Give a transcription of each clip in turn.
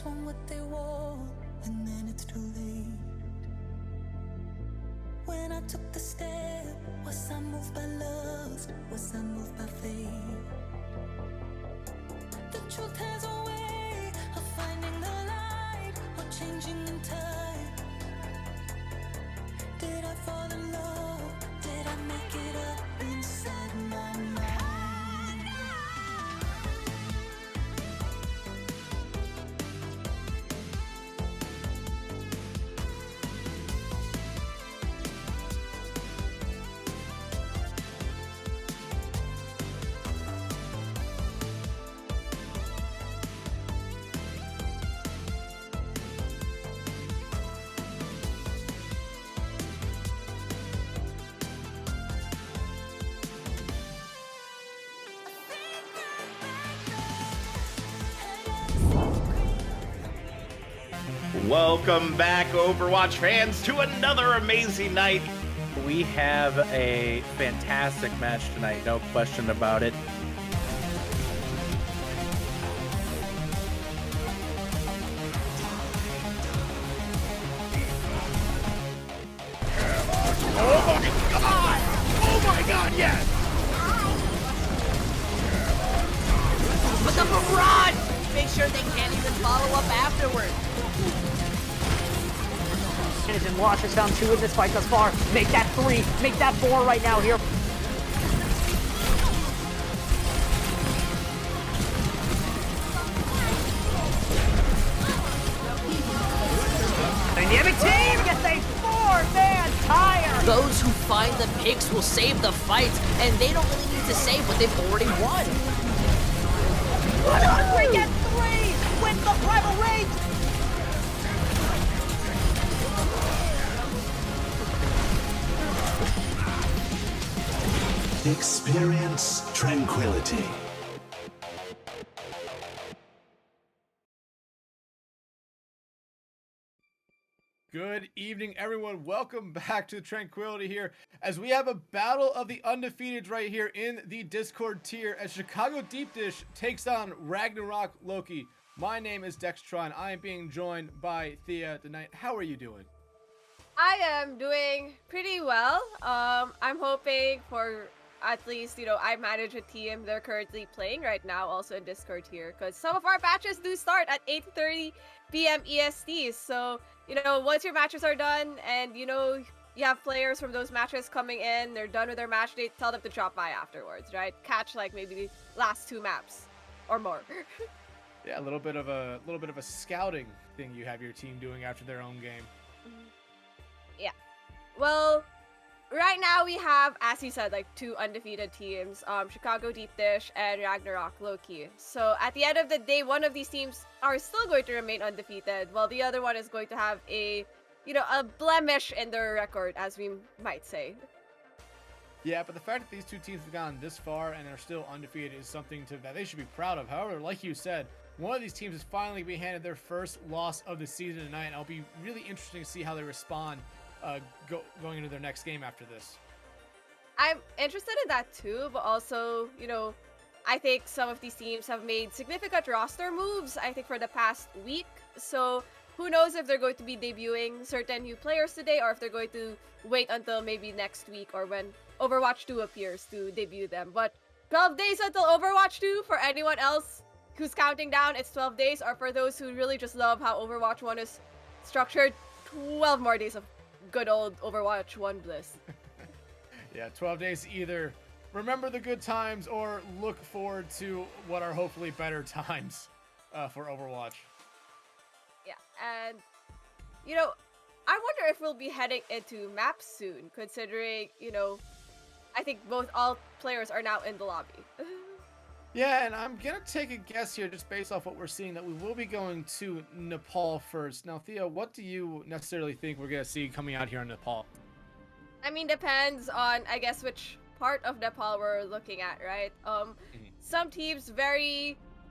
just want what they want, and then it's too late. When I took the step, was I moved by lust? Was I moved by faith? The truth has a way of finding the light or changing in time. Did I fall in love? Did I make it up inside my mind? Welcome back, Overwatch fans, to another amazing night. We have a fantastic match tonight, no question about it. Oh my god, yes! Look up a run! Make sure they can't even follow up afterwards. And Wash is down 2 in this fight thus far. Make that 3, make that 4 right now here. Dynamic team gets a 4-man tire. Those who find the picks will save the fights, and they don't really need to save what they've already won. 100 and 3 with the primal rage. Experience tranquility. Good evening, everyone. Welcome back to Tranquility here, as we have a battle of the undefeated right here in the Discord tier, as Chicago Deepdish takes on Ragnarok Loki. My name is Dextron. I am being joined by Thea tonight. How are you doing? I am doing pretty well. I'm hoping for at least, I manage a team they're currently playing right now, also in Discord here, because some of our matches do start at 8:30 p.m. EST. So, once your matches are done and, you have players from those matches coming in, they're done with their match, they tell them to drop by afterwards, right? Catch, like, maybe the last 2 maps or more. Yeah, a little bit of a scouting thing you have your team doing after their own game. Yeah. Well, right now we have, as you said, like 2 undefeated teams, Chicago Deepdish and Ragnarok Loki. So at the end of the day, one of these teams are still going to remain undefeated, while the other one is going to have a blemish in their record, as we might say. Yeah, but the fact that these 2 teams have gone this far and are still undefeated is something that they should be proud of. However, like you said, one of these teams is finally being handed their first loss of the season tonight, and it'll be really interesting to see how they respond going into their next game after this. I'm interested in that too, but also, I think some of these teams have made significant roster moves, I think, for the past week. So who knows if they're going to be debuting certain new players today, or if they're going to wait until maybe next week or when Overwatch 2 appears to debut them. But 12 days until Overwatch 2 for anyone else who's counting down, it's 12 days, or for those who really just love how Overwatch 1 is structured, 12 more days of good old Overwatch 1 bliss. Yeah, 12 days to either remember the good times or look forward to what are hopefully better times for Overwatch. Yeah, and, I wonder if we'll be heading into maps soon, considering, I think all players are now in the lobby. Yeah, and I'm going to take a guess here, just based off what we're seeing, that we will be going to Nepal first. Now, Thea, what do you necessarily think we're going to see coming out here in Nepal? I mean, depends on, I guess, which part of Nepal we're looking at, right? Some teams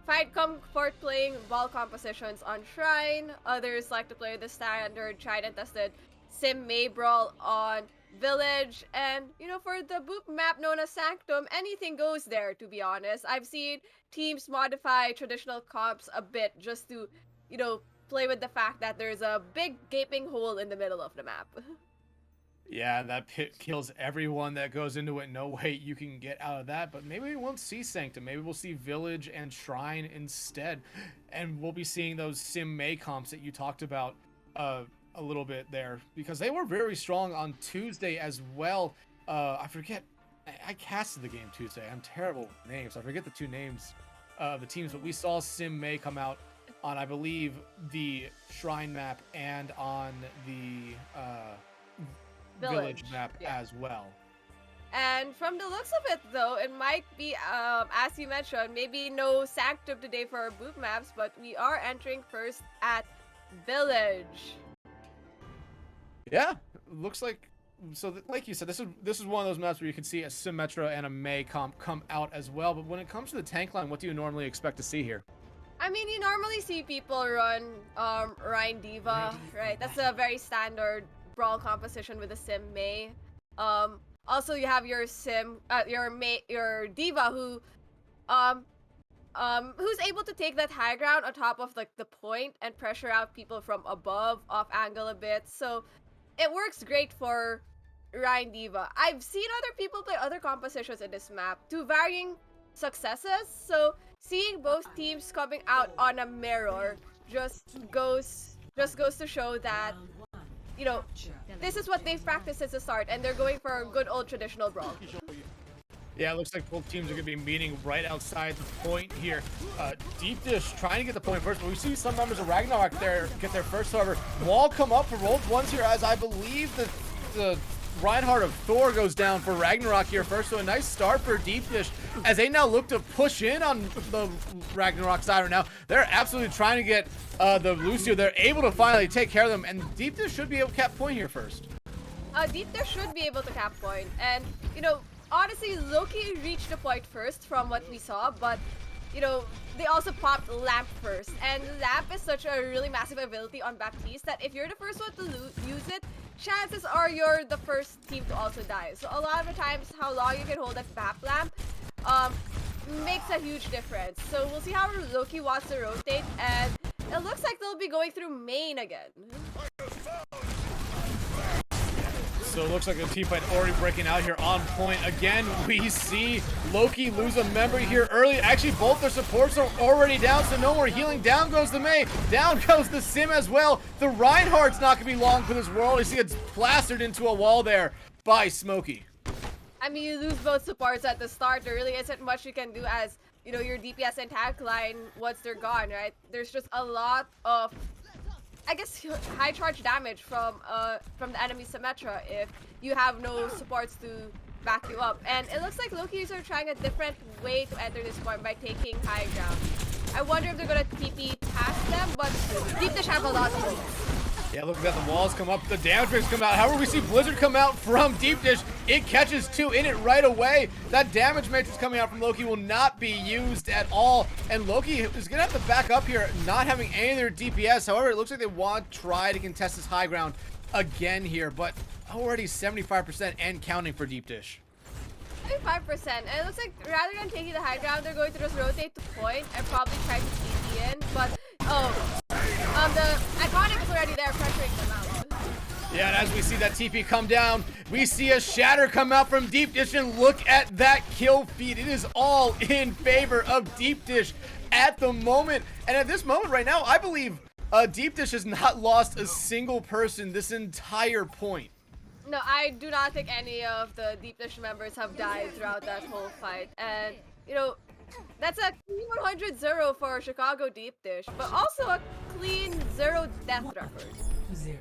find comfort playing ball compositions on Shrine. Others like to play the standard tried and tested Sim May Brawl on Village, and for the boop map known as Sanctum, anything goes there, to be honest. I've seen teams modify traditional comps a bit just to you know, play with the fact that there's a big gaping hole in the middle of the map. Yeah, that pit kills everyone that goes into it. No way you can get out of that. But maybe we won't see Sanctum. Maybe we'll see Village and Shrine instead. And we'll be seeing those Sim May comps that you talked about a little bit there. Because they were very strong on Tuesday as well. I forget. I casted the game Tuesday. I'm terrible with names. I forget the two names of the teams. But we saw Sim May come out on, I believe, the Shrine map and on the... Village map as well. And from the looks of it, though, it might be, as you mentioned, maybe no Sanctum today for our boot maps, but we are entering first at Village. Yeah, looks like. So, like you said, this is one of those maps where you can see a Symmetra and a May comp come out as well. But when it comes to the tank line, what do you normally expect to see here? I mean, you normally see people run Rhine Diva, right? That's a very standard brawl composition with a Sim May. Also you have your your Diva who's able to take that high ground on top of like the point and pressure out people from above, off angle a bit. So it works great for Rhine Diva. I've seen other people play other compositions in this map to varying successes. So seeing both teams coming out on a mirror just goes to show that, you know, this is what they've practiced since the start, and they're going for a good old traditional brawl. Yeah, it looks like both teams are going to be meeting right outside the point here. Deepdish trying to get the point first, but we see some members of Ragnarok there get there first. However, Wall come up for rolled ones here, as I believe that the Reinhardt of Thor goes down for Ragnarok here first. So a nice start for Deepdish as they now look to push in on the Ragnarok side right now. They're absolutely trying to get the Lucio. They're able to finally take care of them, and Deepdish should be able to cap point here first. Deepdish should be able to cap point, and you know, honestly, Loki reached the point first from what we saw, but you know, they also popped Lamp first, and Lamp is such a really massive ability on Baptiste that if you're the first one to use it, chances are you're the first team to also die. So a lot of the times, how long you can hold that Bap Lamp makes a huge difference. So we'll see how Loki wants to rotate, and it looks like they'll be going through main again. So it looks like a team fight already breaking out here on point. Again, we see Loki lose a member here early. Actually, both their supports are already down, so no more healing. Down goes the May. Down goes the Sim as well. The Reinhardt's not going to be long for this world. You see it's plastered into a wall there by Smokey. I mean, you lose both supports at the start. There really isn't much you can do as, you know, your DPS and tank line once they're gone, right? There's just a lot of, I guess, high charge damage from the enemy Symmetra if you have no supports to back you up. And it looks like Lokis are trying a different way to enter this point by taking high ground. I wonder if they're gonna TP past them, but Deepdish have a lot to do. Yeah, look at that. The walls come up. The damage rates come out. However, we see Blizzard come out from Deepdish. It catches two in it right away. That damage matrix coming out from Loki will not be used at all. And Loki is going to have to back up here, not having any of their DPS. However, it looks like they want to try to contest this high ground again here. But already 75% and counting for Deepdish. 5%. And it looks like rather than taking the high ground, they're going to just rotate to point and probably try to TP in. But, the Iconic is already there pressuring them out. Yeah, and as we see that TP come down, we see a Shatter come out from Deepdish, and look at that kill feed. It is all in favor of Deepdish at the moment. And at this moment right now, I believe Deepdish has not lost a single person this entire point. No, I do not think any of the Deepdish members have died throughout that whole fight. And, you know, that's a clean 100-0 for Chicago Deepdish, but also a clean 0 death record.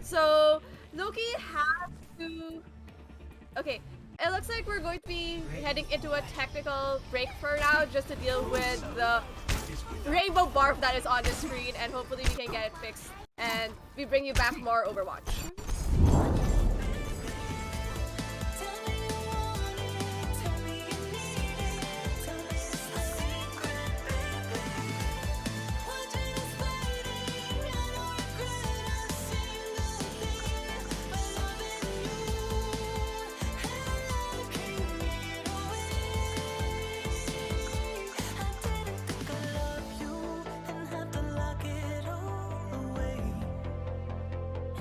So, Loki has to... Okay, it looks like we're going to be heading into a technical break for now, just to deal with the rainbow barf that is on the screen, and hopefully we can get it fixed, and we bring you back more Overwatch.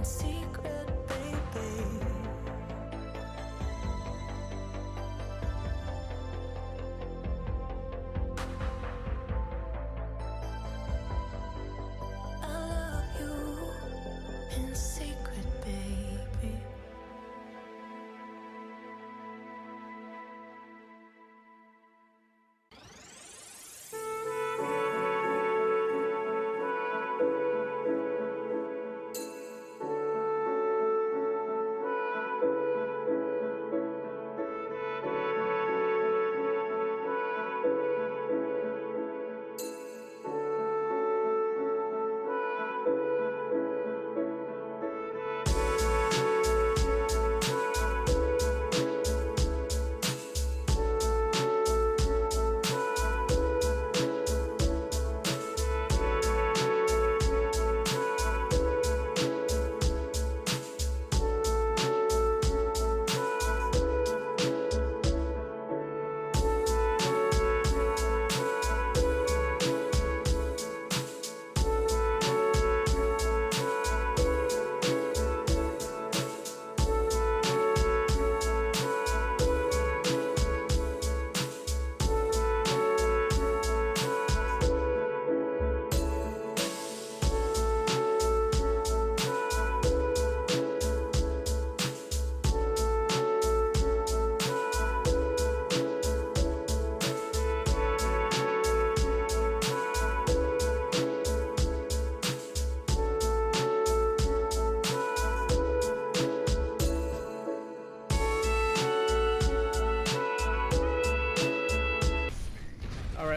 secret, baby. I love you in secret, baby.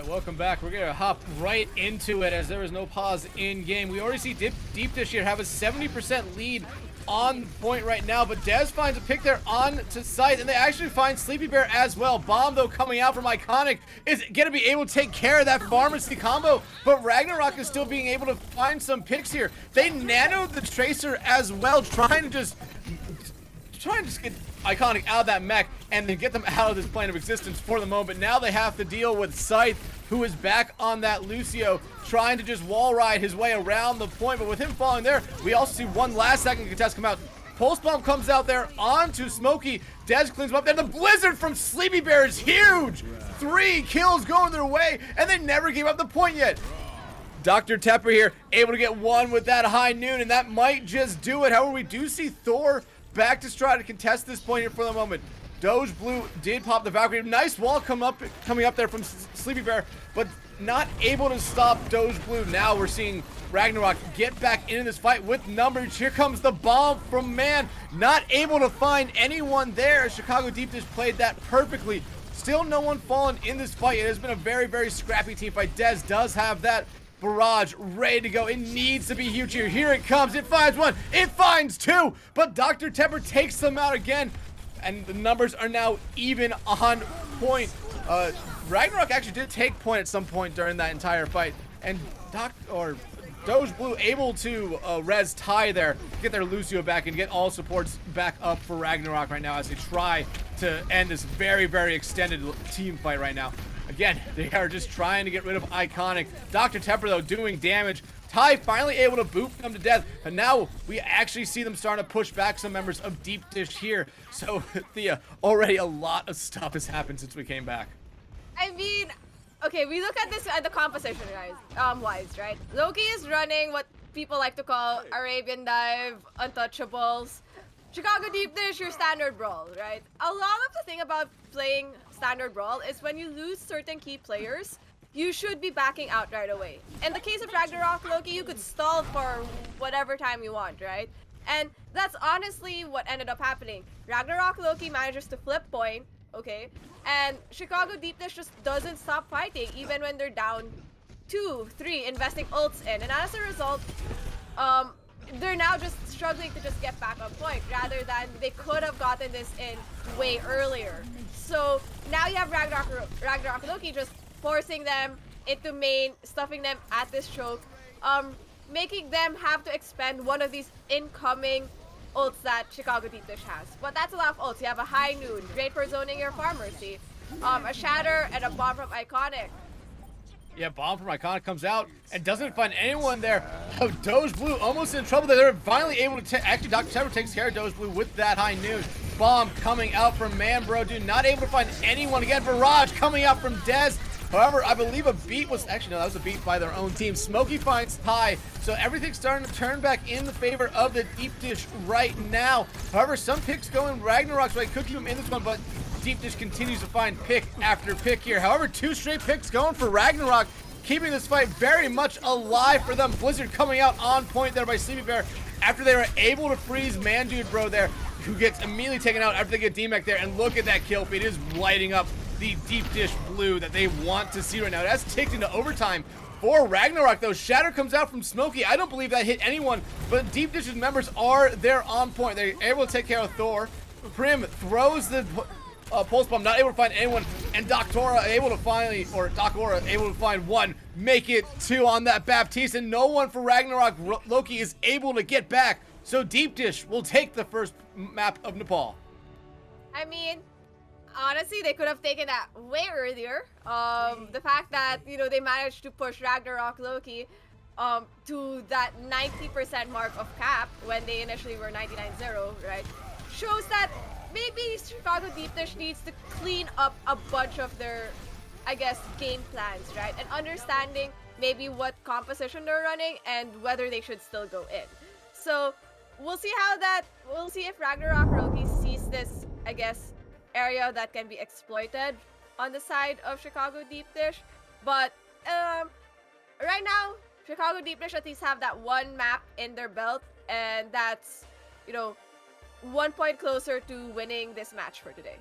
Welcome back. We're gonna hop right into it as there is no pause in game. We already see Deepdish here have a 70% lead on point right now, but Dez finds a pick there on to site, and they actually find Sleepy Bear as well. Bomb, though, coming out from Iconic is gonna be able to take care of that pharmacy combo, but Ragnarok is still being able to find some picks here. They nanoed the Tracer as well, trying to just get Iconic out of that mech and then get them out of this plane of existence for the moment. Now they have to deal with Scythe, who is back on that Lucio, trying to just wall ride his way around the point, but with him falling there, we also see one last second contest come out. Pulse Bomb comes out there onto Smokey. Dez cleans him up there. The Blizzard from Sleepy Bear is huge! 3 kills going their way, and they never gave up the point yet. Dr. Tepper here, able to get one with that high noon, and that might just do it. However, we do see Thor back to try to contest this point here for the moment. Doge Blue did pop the Valkyrie. Nice wall coming up there from Sleepy Bear, but not able to stop Doge Blue. Now we're seeing Ragnarok get back into this fight with numbers. Here comes the bomb from Man. Not able to find anyone there. Chicago Deepdish played that perfectly. Still no one fallen in this fight. It has been a very, very scrappy team fight. Dez does have that barrage ready to go. It needs to be huge here. Here it comes. It finds one. It finds two. But Dr. Tepper takes them out again. And the numbers are now even on point. Ragnarok actually did take point at some point during that entire fight. And Doge Blue able to res Ty there, get their Lucio back and get all supports back up for Ragnarok right now as they try to end this very, very extended team fight right now. Again, they are just trying to get rid of Iconic. Dr. Tepper, though, doing damage. Ty finally able to boot them to death, and now we actually see them starting to push back some members of Deepdish here. So, Thea, already a lot of stuff has happened since we came back. I mean, okay, we look at this at the composition wise, right? Loki is running what people like to call Arabian Dive, Untouchables. Chicago Deepdish, your standard brawl, right? A lot of the thing about playing standard brawl is when you lose certain key players, you should be backing out right away. In the case of Ragnarok Loki, you could stall for whatever time you want, right? And that's honestly what ended up happening. Ragnarok Loki manages to flip point, okay? And Chicago Deepdish just doesn't stop fighting even when they're down 2, 3, investing ults in. And as a result, they're now just struggling to just get back on point rather than they could have gotten this in way earlier. So now you have Ragnarok Loki just forcing them into main, stuffing them at this choke, making them have to expend one of these incoming ults that Chicago Deepdish has. But that's a lot of ults. You have a high noon, great for zoning your pharmacy, a shatter, and a bomb from Iconic. Yeah, bomb from Iconic comes out and doesn't find anyone there. Oh, Doge Blue almost in trouble. They're finally able to actually, Dr. Pepper takes care of Doge Blue with that high noon. Bomb coming out from Manbro, dude, not able to find anyone again. Barrage coming out from Dez. However, I believe a beat was, actually no, that was a beat by their own team. Smokey finds high, so everything's starting to turn back in the favor of the Deepdish right now. However, some picks going Ragnarok's way, could keep him in this one, but Deepdish continues to find pick after pick here. However, 2 straight picks going for Ragnarok, keeping this fight very much alive for them. Blizzard coming out on point there by Sleepy Bear after they were able to freeze Mandude Bro there, who gets immediately taken out after they get DMAC there. And look at that kill feed. It is lighting up the Deepdish Blue that they want to see right now. That's ticked into overtime for Ragnarok, though. Shatter comes out from Smokey. I don't believe that hit anyone, but Deepdish's members are there on point. They're able to take care of Thor. Prim throws the pulse bomb, not able to find anyone, and Doctora able to finally, or Docora able to find one, make it 2 on that Baptiste, and no one for Ragnarok. Loki is able to get back, so Deepdish will take the first map of Nepal. I mean, honestly, they could have taken that way earlier. The fact that, you know, they managed to push Ragnarok Loki to that 90% mark of cap when they initially were 99-0, right, shows that maybe Chicago Deepdish needs to clean up a bunch of their, I guess, game plans, right? And understanding maybe what composition they're running and whether they should still go in. So we'll see we'll see if Ragnarok Loki sees this, I guess, area that can be exploited on the side of Chicago Deepdish. But right now, Chicago Deepdish at least have that one map in their belt, and that's, you know, 1 point closer to winning this match for today.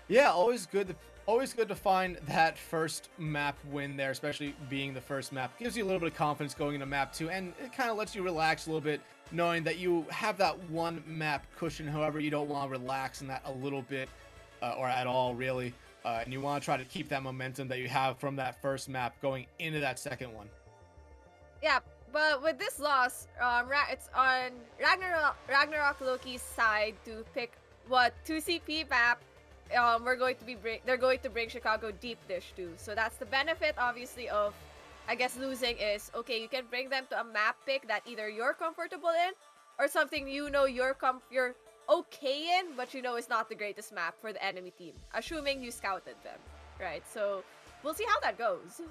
Yeah, always good to find that first map win there, especially being the first map. Gives you a little bit of confidence going into map 2, and it kind of lets you relax a little bit, knowing that you have that one map cushion. However, you don't want to relax in that a little bit, or at all, really. And you want to try to keep that momentum that you have from that first map going into that second one. Yeah, but with this loss, it's on Ragnarok Loki's side to pick what 2CP map they're going to bring Chicago Deepdish to. So that's the benefit, obviously, of, I guess, losing is, okay, you can bring them to a map pick that either you're comfortable in or something you know you're okay in, but you know it's not the greatest map for the enemy team, assuming you scouted them, right? So we'll see how that goes.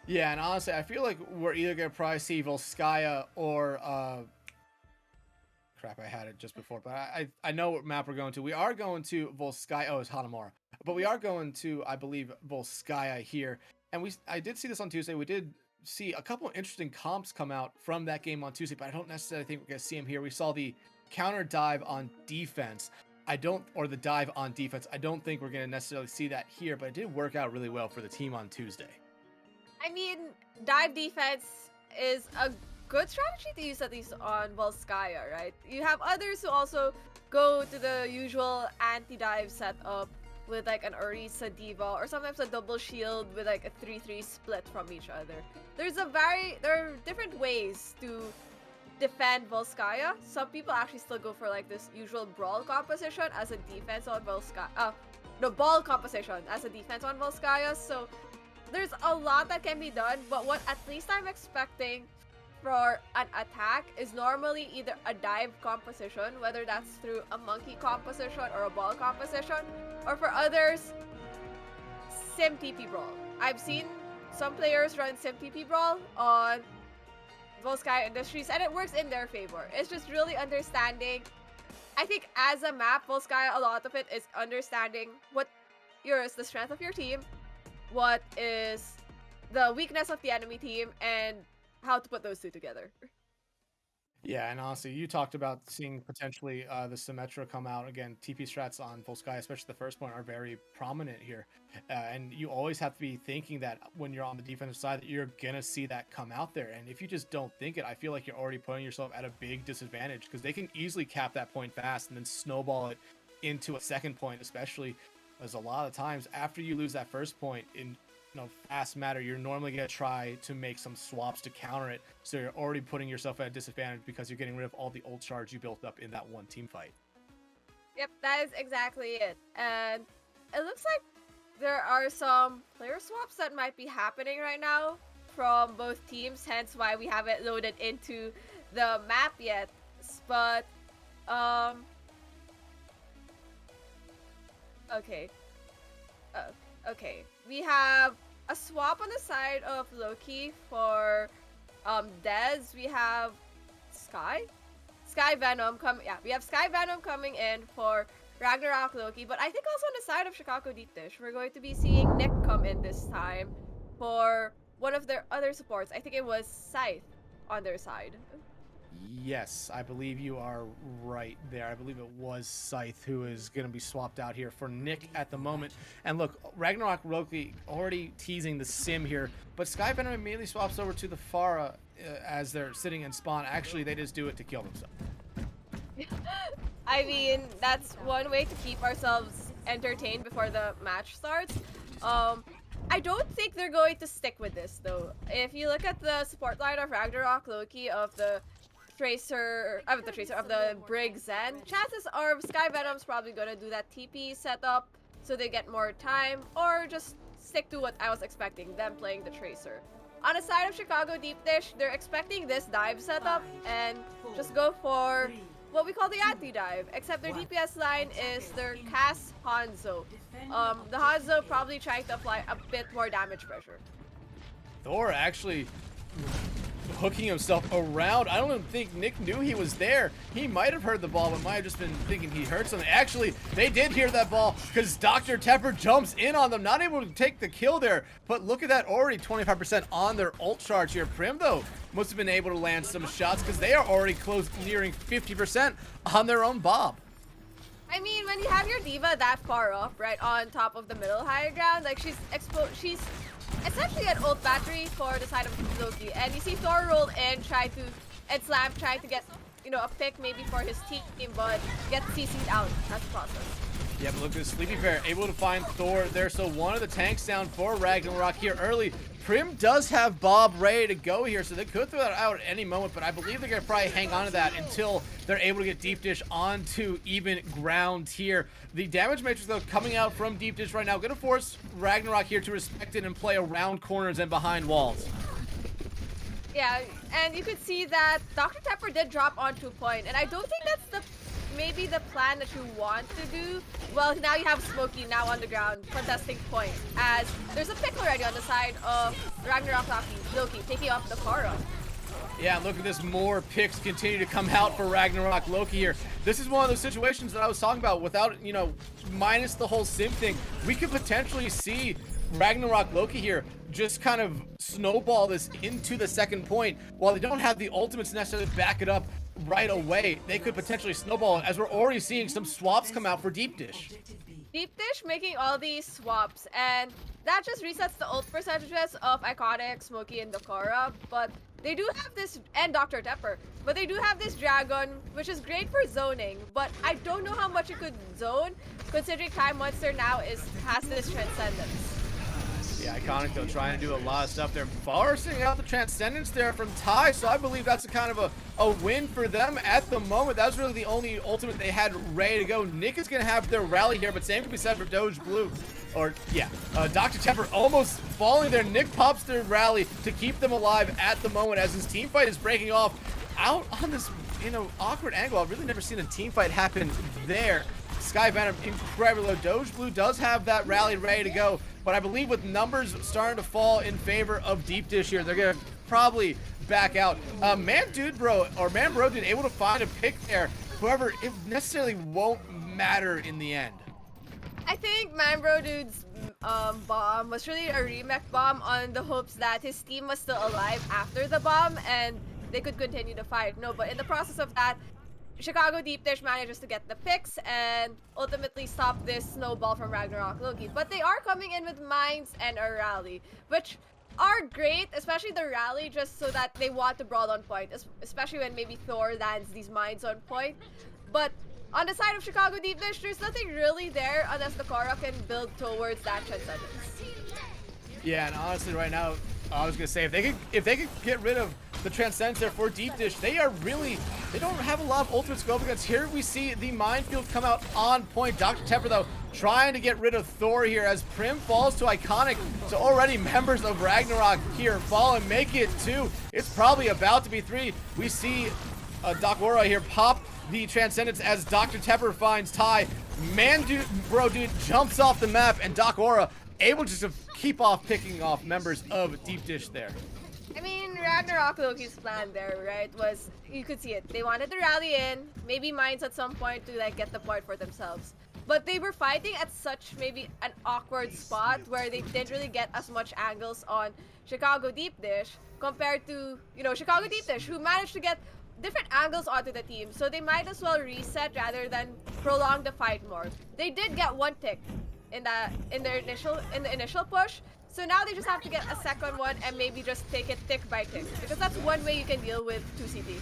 Yeah, and honestly, I feel like we're either going to probably see Volskaya or, crap, I had it just before, but I know what map we're going to. We are going to Volskaya, oh, it's Hanamura. But we are going to, I believe, Volskaya here. And I did see this on Tuesday. We did see a couple of interesting comps come out from that game on Tuesday, but I don't necessarily think we're going to see them here. We saw the counter dive on defense. Or the dive on defense. I don't think we're going to necessarily see that here, but it did work out really well for the team on Tuesday. I mean, dive defense is a good strategy to use, at least on Volskaya, right? You have others who also go to the usual anti-dive setup with like an Orisa Diva, or sometimes a double shield with like a 3-3 split from each other. There are different ways to defend Volskaya. Some people actually still go for like this usual brawl composition as a defense on Volskaya. No, ball composition as a defense on Volskaya. So there's a lot that can be done, but what at least I'm expecting for an attack is normally either a dive composition, whether that's through a monkey composition or a ball composition, or for others, Sim TP Brawl. I've seen some players run Sim TP Brawl on Volskaya Industries, and it works in their favor. It's just really understanding. I think as a map, Volskaya, a lot of it is understanding what is the strength of your team, what is the weakness of the enemy team, and how to put those two together. Yeah, and honestly, you talked about seeing potentially the Symmetra come out. Again, TP strats on Volskaya, especially the first point, are very prominent here. And you always have to be thinking that when you're on the defensive side, that you're going to see that come out there. And if you just don't think it, I feel like you're already putting yourself at a big disadvantage, because they can easily cap that point fast and then snowball it into a second point, especially as a lot of times after you lose that first point in fast matter, you're normally going to try to make some swaps to counter it. So you're already putting yourself at a disadvantage because you're getting rid of all the ult shards you built up in that one team fight. Yep, that is exactly it. And it looks like there are some player swaps that might be happening right now from both teams, hence why we haven't loaded into the map yet. But, okay. Okay. We have a swap on the side of Loki for, Dez. We have Sky Venom we have Sky Venom coming in for Ragnarok Loki, but I think also on the side of Chicago Deepdish, we're going to be seeing Nick come in this time for one of their other supports. I think it was Scythe on their side. Yes, I believe you are right there. I believe it was Scythe who is going to be swapped out here for Nick at the moment. And look, Ragnarok Loki already teasing the sim here, but Sky Venom immediately swaps over to the Pharah as they're sitting in spawn. Actually, they just do it to kill themselves. I mean, that's one way to keep ourselves entertained before the match starts. I don't think they're going to stick with this, though. If you look at the support line of Ragnarok Loki, of the Brig Zen, chances are Sky Venom's probably gonna do that TP setup so they get more time, or just stick to what I was expecting, them playing the Tracer. On the side of Chicago Deepdish, they're expecting this dive setup and just go for what we call the anti-dive, except their DPS line is their Cass Hanzo. The Hanzo probably trying to apply a bit more damage pressure. Thor actually hooking himself around. I don't even think Nick knew he was there. He might have heard the ball, but might have just been thinking he heard something. Actually, they did hear that ball because Dr. Tepper jumps in on them, not able to take the kill there. But look at that, already 25% on their ult charge here. Prim, though, must have been able to land some shots because they are already close, nearing 50% on their own Bob. I mean, when you have your diva that far up, right on top of the middle high ground, like she's essentially an ult battery for the side of Loki, and you see Thor roll in, and Slam trying to get, a pick maybe for his team, but get CC'd out. That's the process. Yeah, but look at this Sleepy Bear able to find Thor there. So one of the tanks down for Ragnarok here early. Prim does have Bob ready to go here, so they could throw that out at any moment, but I believe they're going to probably hang on to that until they're able to get Deepdish onto even ground here. The damage matrix, though, coming out from Deepdish right now, going to force Ragnarok here to respect it and play around corners and behind walls. Yeah, and you could see that Dr. Tepper did drop on 2 point, and I don't think that's maybe the plan that you want to do. Well, now you have Smokey now on the ground contesting point, as there's a pick already on the side of Ragnarok Loki taking off the Pharah. Yeah, look at this, more picks continue to come out for Ragnarok Loki here. This is one of those situations that I was talking about without, minus the whole sim thing. We could potentially see Ragnarok Loki here just kind of snowball this into the second point. While they don't have the ultimates necessarily to back it up right away, they could potentially snowball it, as we're already seeing some swaps come out for Deepdish. Deepdish making all these swaps, and that just resets the ult percentages of Iconic, Smokey, and Dokora, but they do have this, and Dr. Tepper, but they do have this Dragon, which is great for zoning, but I don't know how much it could zone, considering Time Monster now has this Transcendence. Yeah, Iconic, though, trying to do a lot of stuff there. Forcing out the Transcendence there from Ty, so I believe that's a kind of a win for them at the moment. That was really the only ultimate they had ready to go. Nick is going to have their rally here, but same can be said for Doge Blue. Or, yeah, Dr. Tepper almost falling there. Nick pops their rally to keep them alive at the moment as his team fight is breaking off out on this, awkward angle. I've really never seen a team fight happen there. Sky Venom incredibly low. Doge Blue does have that rally ready to go, but I believe with numbers starting to fall in favor of Deepdish here, they're going to probably back out. Man Bro Dude able to find a pick there. However, it necessarily won't matter in the end. I think Manbro Dude's bomb was really a remake bomb on the hopes that his team was still alive after the bomb and they could continue to fight. No, but in the process of that, Chicago Deepdish manages to get the picks and ultimately stop this snowball from Ragnarok Loki. But they are coming in with mines and a rally, which are great, especially the rally, just so that they want to brawl on point, especially when maybe Thor lands these mines on point. But on the side of Chicago Deepdish, there's nothing really there unless the Korra can build towards that Transcendence. Yeah, and honestly right now, I was going to say, if they could get rid of the Transcendence there for Deepdish, they don't have a lot of ultimates to go up against. Here we see the minefield come out on point. Dr. Tepper, though, trying to get rid of Thor here as Prim falls to Iconic. So already members of Ragnarok here fall and make it 2. It's probably about to be 3. We see Doc Aura here pop the Transcendence as Dr. Tepper finds Ty. Bro Dude jumps off the map, and Doc Aura able just to keep off picking off members of Deepdish there. I mean, Ragnarok Loki's plan there, right, was, you could see it. They wanted to rally in, maybe mines at some point to like get the point for themselves. But they were fighting at such maybe an awkward spot where they didn't really get as much angles on Chicago Deepdish compared to, you know, Chicago Deepdish, who managed to get different angles onto the team. So they might as well reset rather than prolong the fight more. They did get 1 tick in the initial push. So now they just have to get a second one and maybe just take it tick by tick, because that's one way you can deal with 2CP.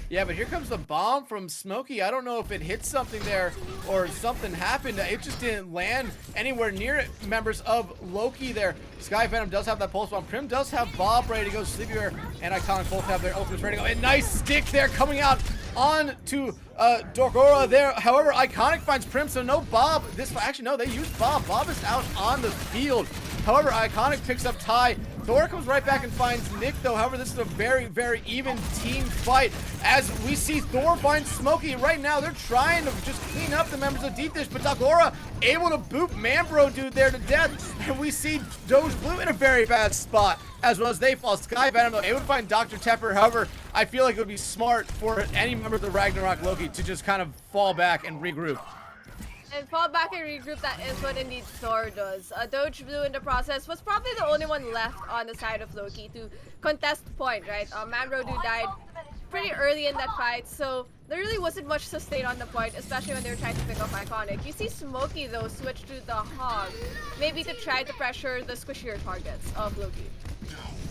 Yeah, but here comes the bomb from Smokey. I don't know if it hit something there or something happened. It just didn't land anywhere near it. Members of Loki there. Sky Venom does have that pulse bomb. Prim does have Bob ready to go. Sleepywear and Iconic both have their ultimates ready to go. And nice stick there coming out on to Dorgora there. However, Iconic finds Prim, so no Bob. Actually, no, they used Bob. Bob is out on the field. However, Iconic picks up Ty. Thor comes right back and finds Nick, though. However, this is a very, very even team fight. As we see Thor find Smokey. Right now, they're trying to just clean up the members of Deepdish, but Dagora able to boop Manbro Dude there to death. And we see Doge Blue in a very bad spot, as well as they fall. Sky Venom, though, able to find Dr. Tepper. However, I feel like it would be smart for any member of the Ragnarok Loki to just kind of fall back and regroup. And fall back and regroup, that is what indeed Thor does. Doge Blue in the process was probably the only one left on the side of Loki to contest point, right? Manbro Dude died pretty early in that fight, so there really wasn't much sustain on the point, especially when they were trying to pick up Iconic. You see Smokey, though, switch to the Hog, maybe to try to pressure the squishier targets of Loki.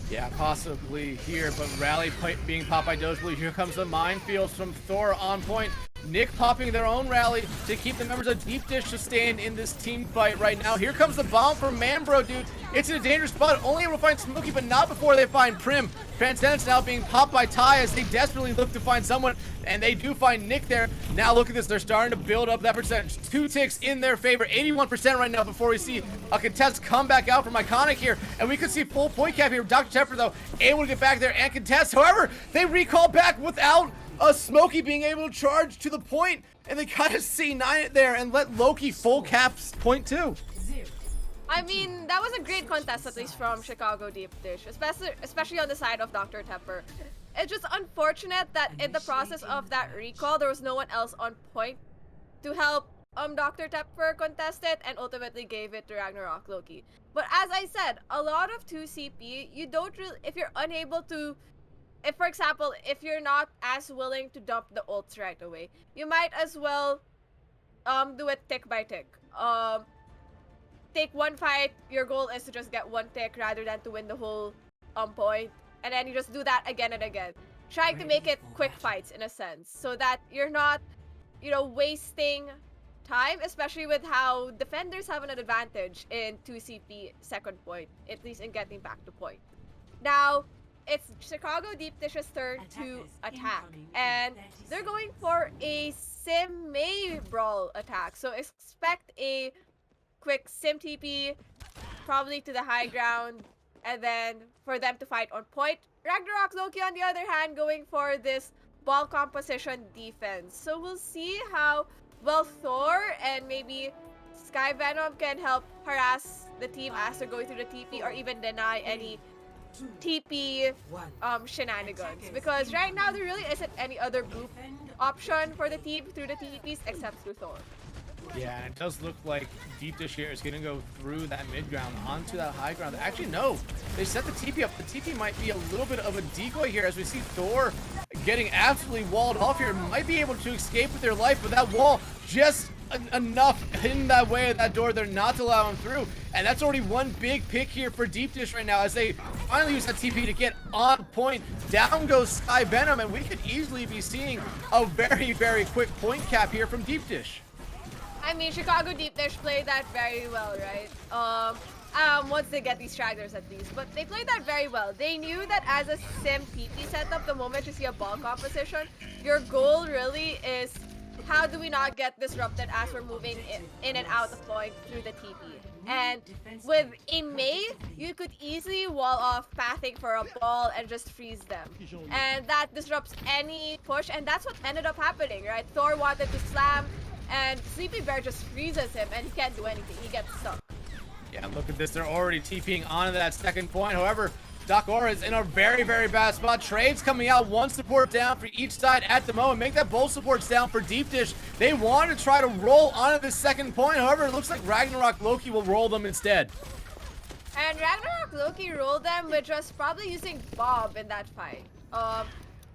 Yeah, possibly here, but Rally being popped by Doge Blue. Here comes the minefields from Thor on point. Nick popping their own rally to keep the members of Deepdish sustained in this team fight right now. Here comes the bomb from Manbro Dude. It's in a dangerous spot, only able to find Smokey, but not before they find Prim. Transcendence now being popped by Ty as they desperately look to find someone, and they do find Nick there. Now look at this, they're starting to build up that percentage. 2 ticks in their favor, 81% right now before we see a contest come back out from Iconic here, and we could see full point cap here. Dr. Tepper, though, able to get back there and contest. However, they recall back without Smokey being able to charge to the point, and they kind of C9 it there and let Loki full caps point 2. I mean, that was a great contest, at least from Chicago Deepdish, especially on the side of Dr. Tepper. It's just unfortunate that in the process of that recall, there was no one else on point to help Dr. Tepper contest it, and ultimately gave it to Ragnarok Loki. But as I said, a lot of 2CP, you don't really, if you're unable to, if for example, if you're not as willing to dump the ults right away, you might as well do it tick by tick. Take one fight, your goal is to just get 1 tick rather than to win the whole point, and then you just do that again and again, trying to make it quick fights in a sense, so that you're not, you know, wasting time, especially with how defenders have an advantage in 2CP second point, at least in getting back to point. Now, it's Chicago Deepdish's turn to attack, and they're going for a Sim May Brawl attack, so expect a quick Sim TP, probably to the high ground, and then for them to fight on point. Ragnarok Loki, on the other hand, going for this ball composition defense. So we'll see how well Thor and maybe Sky Venom can help harass the team as they're going through the TP, or even deny any TP shenanigans. Because right now there really isn't any other group option for the team through the TPs except through Thor. Yeah, and it does look like Deepdish here is going to go through that mid ground onto that high ground. Actually, no. They set the TP up. The TP might be a little bit of a decoy here as we see Thor getting absolutely walled off here. Might be able to escape with their life, but that wall just enough in that way of that door. They're not to allow him through. And that's already one big pick here for Deepdish right now as they finally use that TP to get on point. Down goes Sky Venom, and we could easily be seeing a very, very quick point cap here from Deepdish. I mean, Chicago Deepdish played that very well, right? Once they get these stragglers at least, but they played that very well. They knew that as a Sim TP setup, the moment you see a ball composition, your goal really is how do we not get disrupted as we're moving in and out of point through the TP? And with a Mei, you could easily wall off pathing for a ball and just freeze them. And that disrupts any push, and that's what ended up happening, right? Thor wanted to slam, and Sleepy Bear just freezes him, and he can't do anything. He gets stuck. Yeah, look at this. They're already TPing onto that second point. However, Doc Aura is in a very, very bad spot. Trades coming out, one support down for each side at the moment. Make that both supports down for Deepdish. They want to try to roll onto this second point. However, it looks like Ragnarok Loki will roll them instead. And Ragnarok Loki rolled them, which was probably using Bob in that fight.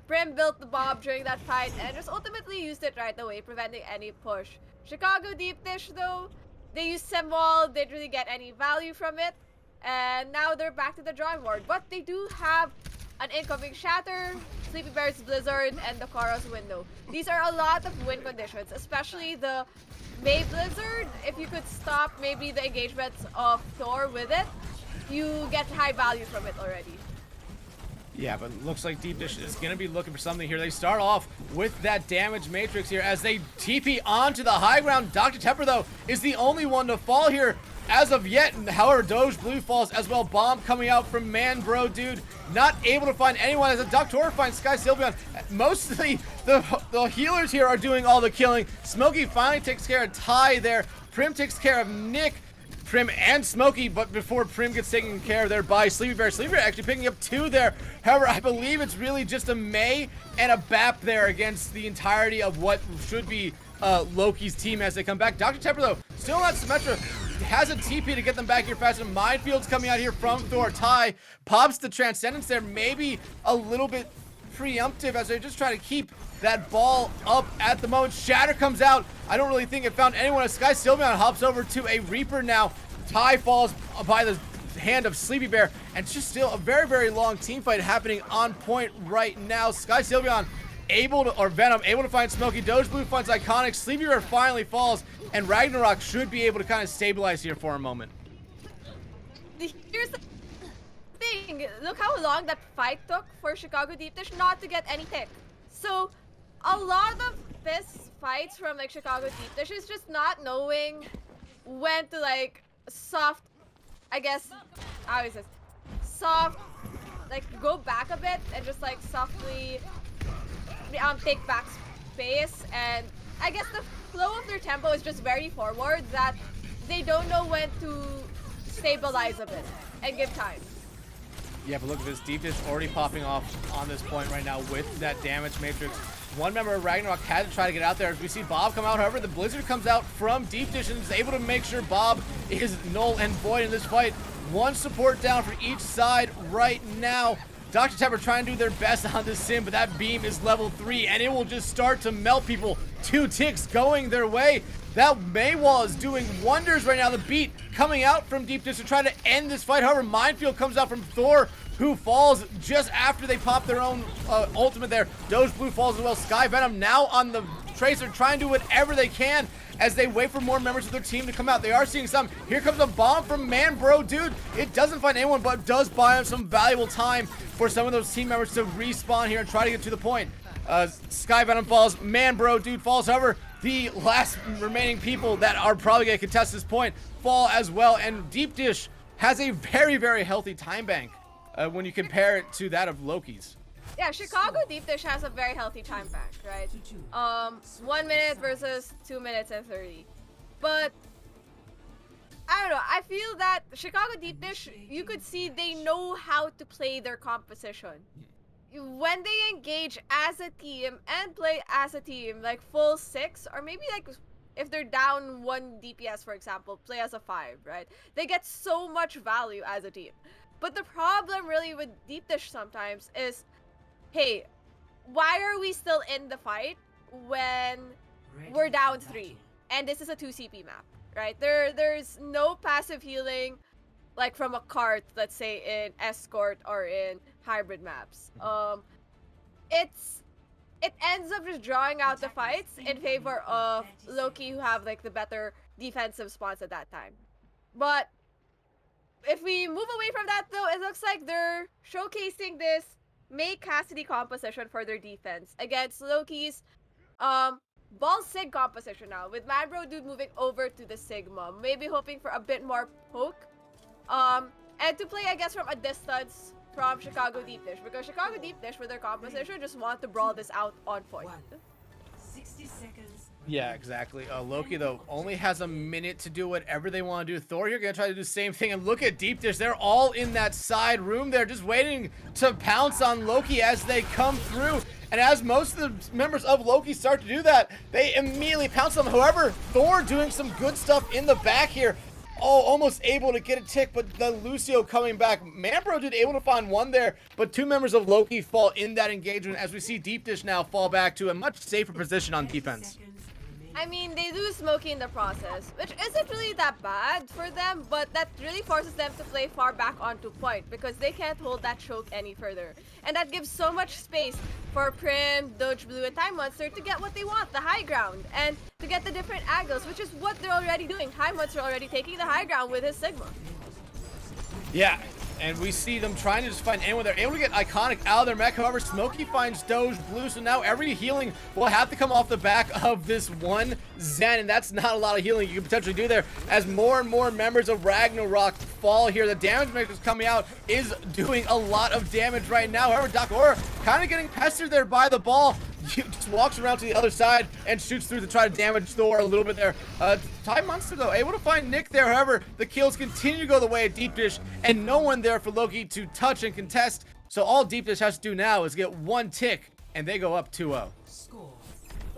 Prim built the Bob during that fight and just ultimately used it right away, preventing any push. Chicago Deepdish, though, they used Semwall, didn't really get any value from it. And now they're back to the drawing board. But they do have an incoming Shatter, Sleepy Bear's Blizzard, and the Kara's Window. These are a lot of win conditions, especially the Mei Blizzard. If you could stop maybe the engagements of Thor with it, you get high value from it already. Yeah, but it looks like Deepdish is going to be looking for something here. They start off with that damage matrix here as they TP onto the high ground. Dr. Temper, though, is the only one to fall here as of yet. However, Doge Blue falls as well. Bomb coming out from Man Bro Dude. Not able to find anyone as a Doctor finds Sky Sylveon. Mostly the healers here are doing all the killing. Smokey finally takes care of Ty there. Prim takes care of Nick. Prim and Smokey, but before Prim gets taken care of there by Sleepy Bear. Sleepy Bear actually picking up 2 there. However, I believe it's really just a Mei and a Bap there against the entirety of what should be Loki's team as they come back. Dr. Temper, though, still on Symmetra. Has a TP to get them back here fast. And Mindfield's coming out here from Thor. Ty pops the Transcendence there. Maybe a little bit preemptive as they just try to keep that ball up at the moment. Shatter comes out. I don't really think it found anyone. As Sky Sylveon hops over to a Reaper now. Ty falls by the hand of Sleepy Bear. And it's just still a very, very long team fight happening on point right now. Sky Sylveon able to, or Venom, able to find Smokey. Doge Blue finds Iconic. Sleepy Bear finally falls. And Ragnarok should be able to kind of stabilize here for a moment. Here's the thing. Look how long that fight took for Chicago Deepdish not to get any tick. So a lot of this fights from like Chicago Deepdish is just not knowing when to like soft, I guess, how is this? Soft, like go back a bit and just like softly take back space. And I guess the flow of their tempo is just very forward that they don't know when to stabilize a bit and give time. Yeah, but look at this. Deepdish already popping off on this point right now with that damage matrix. One member of Ragnarok had to try to get out there. As we see Bob come out, however, the Blizzard comes out from Deepdish and is able to make sure Bob is null and void in this fight. One support down for each side right now. Dr. Temper trying to do their best on this sim, but that beam is level 3 and it will just start to melt people. 2 ticks going their way. That Mei wall is doing wonders right now. The beat coming out from Deepdish to try to end this fight. However, Minefield comes out from Thor, who falls just after they pop their own ultimate there. Doge Blue falls as well. Sky Venom now on the Tracer trying to do whatever they can as they wait for more members of their team to come out. They are seeing some. Here comes a bomb from Man Bro Dude. It doesn't find anyone, but does buy him some valuable time for some of those team members to respawn here and try to get to the point. Sky Venom falls. Man Bro Dude falls. However, the last remaining people that are probably going to contest this point fall as well. And Deepdish has a very, very healthy time bank when you compare it to that of Loki's. Yeah, Chicago Deepdish has a very healthy time bank, right? 1 minute versus 2 minutes and 30. But I don't know. I feel that Chicago Deepdish, you could see they know how to play their composition. When they engage as a team and play as a team, like full 6, or maybe like if they're down 1 DPS, for example, play as a 5, right? They get so much value as a team. But the problem really with Deepdish sometimes is, hey, why are we still in the fight when we're down 3? And this is a 2 CP map, right? There's no passive healing like from a cart, let's say in Escort or in hybrid maps. It ends up just drawing out the fights in favor of Loki, who have like the better defensive spawns at that time. But if we move away from that though, it looks like they're showcasing this Mei Cassidy composition for their defense against Loki's ball Sig composition now, with Manbro Dude moving over to the Sigma, maybe hoping for a bit more poke. And to play, I guess, from a distance from Chicago Deepdish, because Chicago Deepdish, with their composition, just want to brawl this out on point. 60 seconds. Yeah, exactly. Loki, though, only has a minute to do whatever they want to do. Thor here going to try to do the same thing. And look at Deepdish. They're all in that side room there, just waiting to pounce on Loki as they come through. And as most of the members of Loki start to do that, they immediately pounce them. However, Thor doing some good stuff in the back here. Oh, almost able to get a tick, but the Lucio coming back. Manbro did able to find one there, but two members of Loki fall in that engagement as we see Deepdish now fall back to a much safer position on defense. I mean, they lose Smokey in the process, which isn't really that bad for them, but that really forces them to play far back onto point because they can't hold that choke any further. And that gives so much space for Prim, Doge Blue, and Time Monster to get what they want, the high ground, and to get the different angles, which is what they're already doing. Time Monster already taking the high ground with his Sigma. Yeah, and we see them trying to just find anyone. They're able to get Iconic out of their mech. However, Smokey finds Doge Blue, so now every healing will have to come off the back of this one Zen, and that's not a lot of healing you can potentially do there. As more and more members of Ragnarok fall here, the damage matrix coming out is doing a lot of damage right now. However, Doc Aura kind of getting pestered there by the ball. He just walks around to the other side and shoots through to try to damage Thor a little bit there. Time Monster, though, able to find Nick there. However, the kills continue to go the way of Deepdish, and no one there for Loki to touch and contest. So all Deepdish has to do now is get one tick, and they go up 2-0.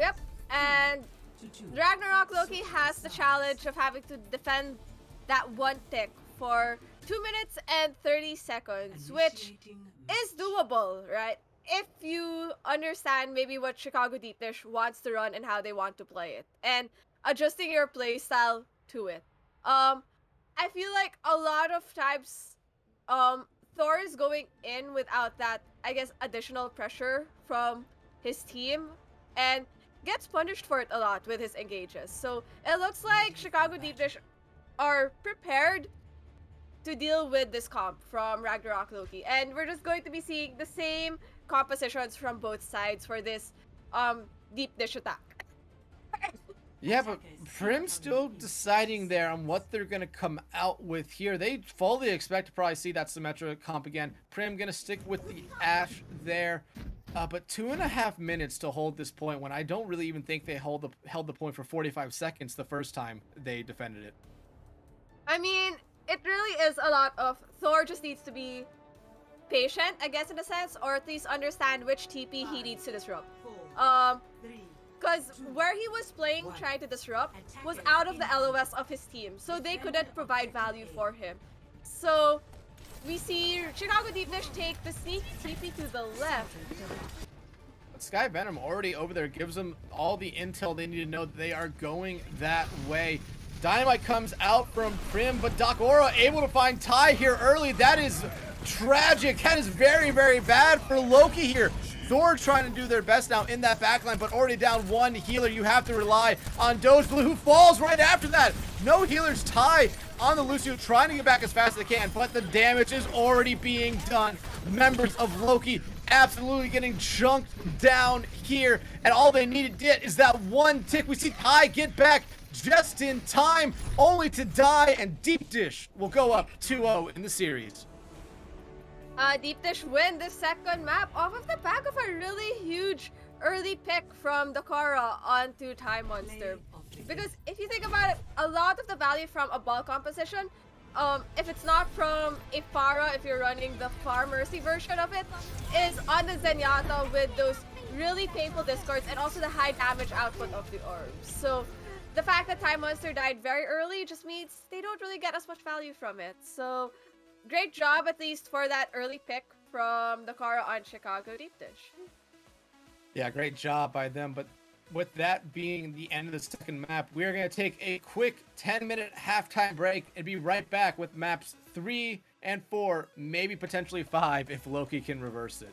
Yep, and Ragnarok Loki has the challenge of having to defend that one tick for 2 minutes and 30 seconds, which is doable, right? If you understand maybe what Chicago Deepdish wants to run and how they want to play it, and adjusting your play style to it. I feel like a lot of times, Thor is going in without that, I guess, additional pressure from his team, and gets punished for it a lot with his engages. So it looks like Chicago Deepdish are prepared to deal with this comp from Ragnarok Loki, and we're just going to be seeing the same compositions from both sides for this deep dish attack. Yeah, but Prim's still deciding there on what they're going to come out with here. They fully expect to probably see that Symmetra comp again. Prim going to stick with the Ashe there. But 2.5 minutes to hold this point when I don't really even think they held the point for 45 seconds the first time they defended it. I mean, it really is a lot of Thor just needs to be patient, I guess, in a sense, or at least understand which TP he needs to disrupt. Because where he was playing, trying to disrupt, was out of the LOS of his team, so they couldn't provide value for him. So we see Chicago Deepdish take the sneak TP to the left. Sky Venom already over there gives them all the intel they need to know that they are going that way. Dynamite comes out from Prim, but Doc Aura able to find Ty here early. That is tragic. That is very, very bad for Loki here. Thor trying to do their best now in that backline, but already down one healer. You have to rely on Doge Blue, who falls right after that. No healers. Ty on the Lucio trying to get back as fast as they can, but the damage is already being done. Members of Loki absolutely getting chunked down here, and all they needed to get is that one tick. We see Ty get back just in time, only to die, and Deepdish will go up 2-0 in the series. Deepdish win the second map off of the back of a really huge early pick from Dakara onto Time Monster. Because if you think about it, a lot of the value from a ball composition, if it's not from a Pharah, if you're running the Far Mercy version of it, is on the Zenyatta with those really painful discords and also the high damage output of the orbs. So the fact that Time Monster died very early just means they don't really get as much value from it. So great job, at least, for that early pick from the Kara on Chicago Deepdish. Yeah, great job by them. But with that being the end of the second map, we're going to take a quick 10-minute halftime break and be right back with maps 3 and 4, maybe potentially 5 if Loki can reverse it.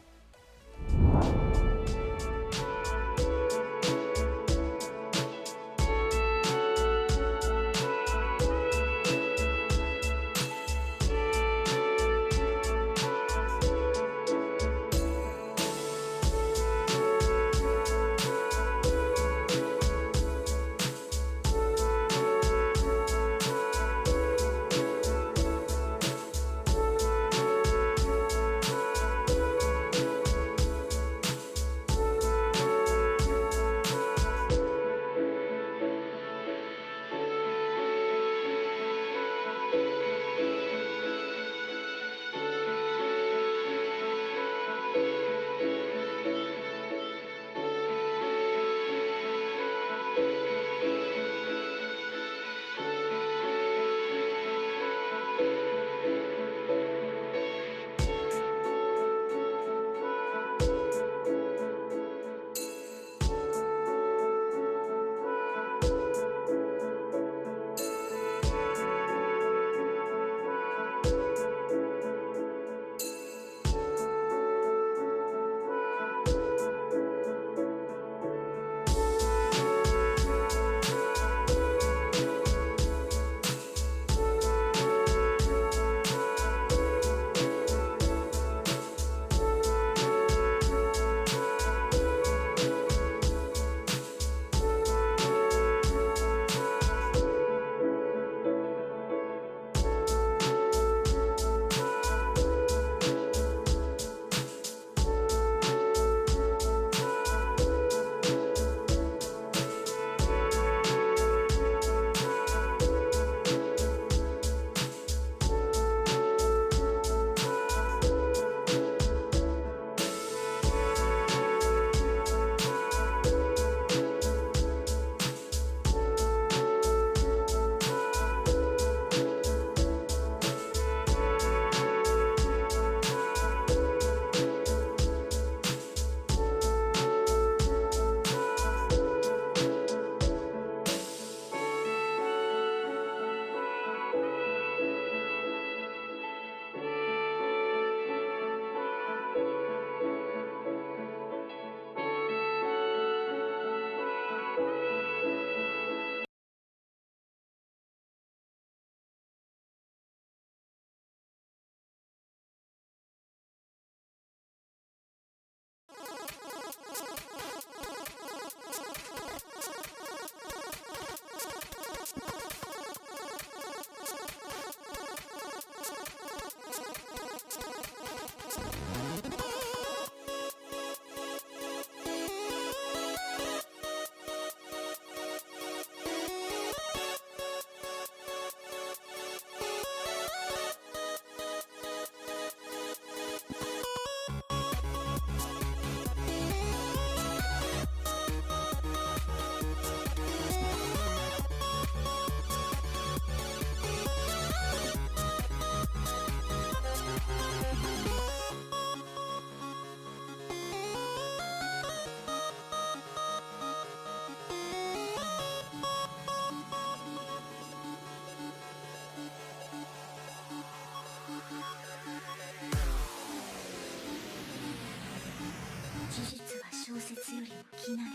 説よりも気になる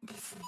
ですね。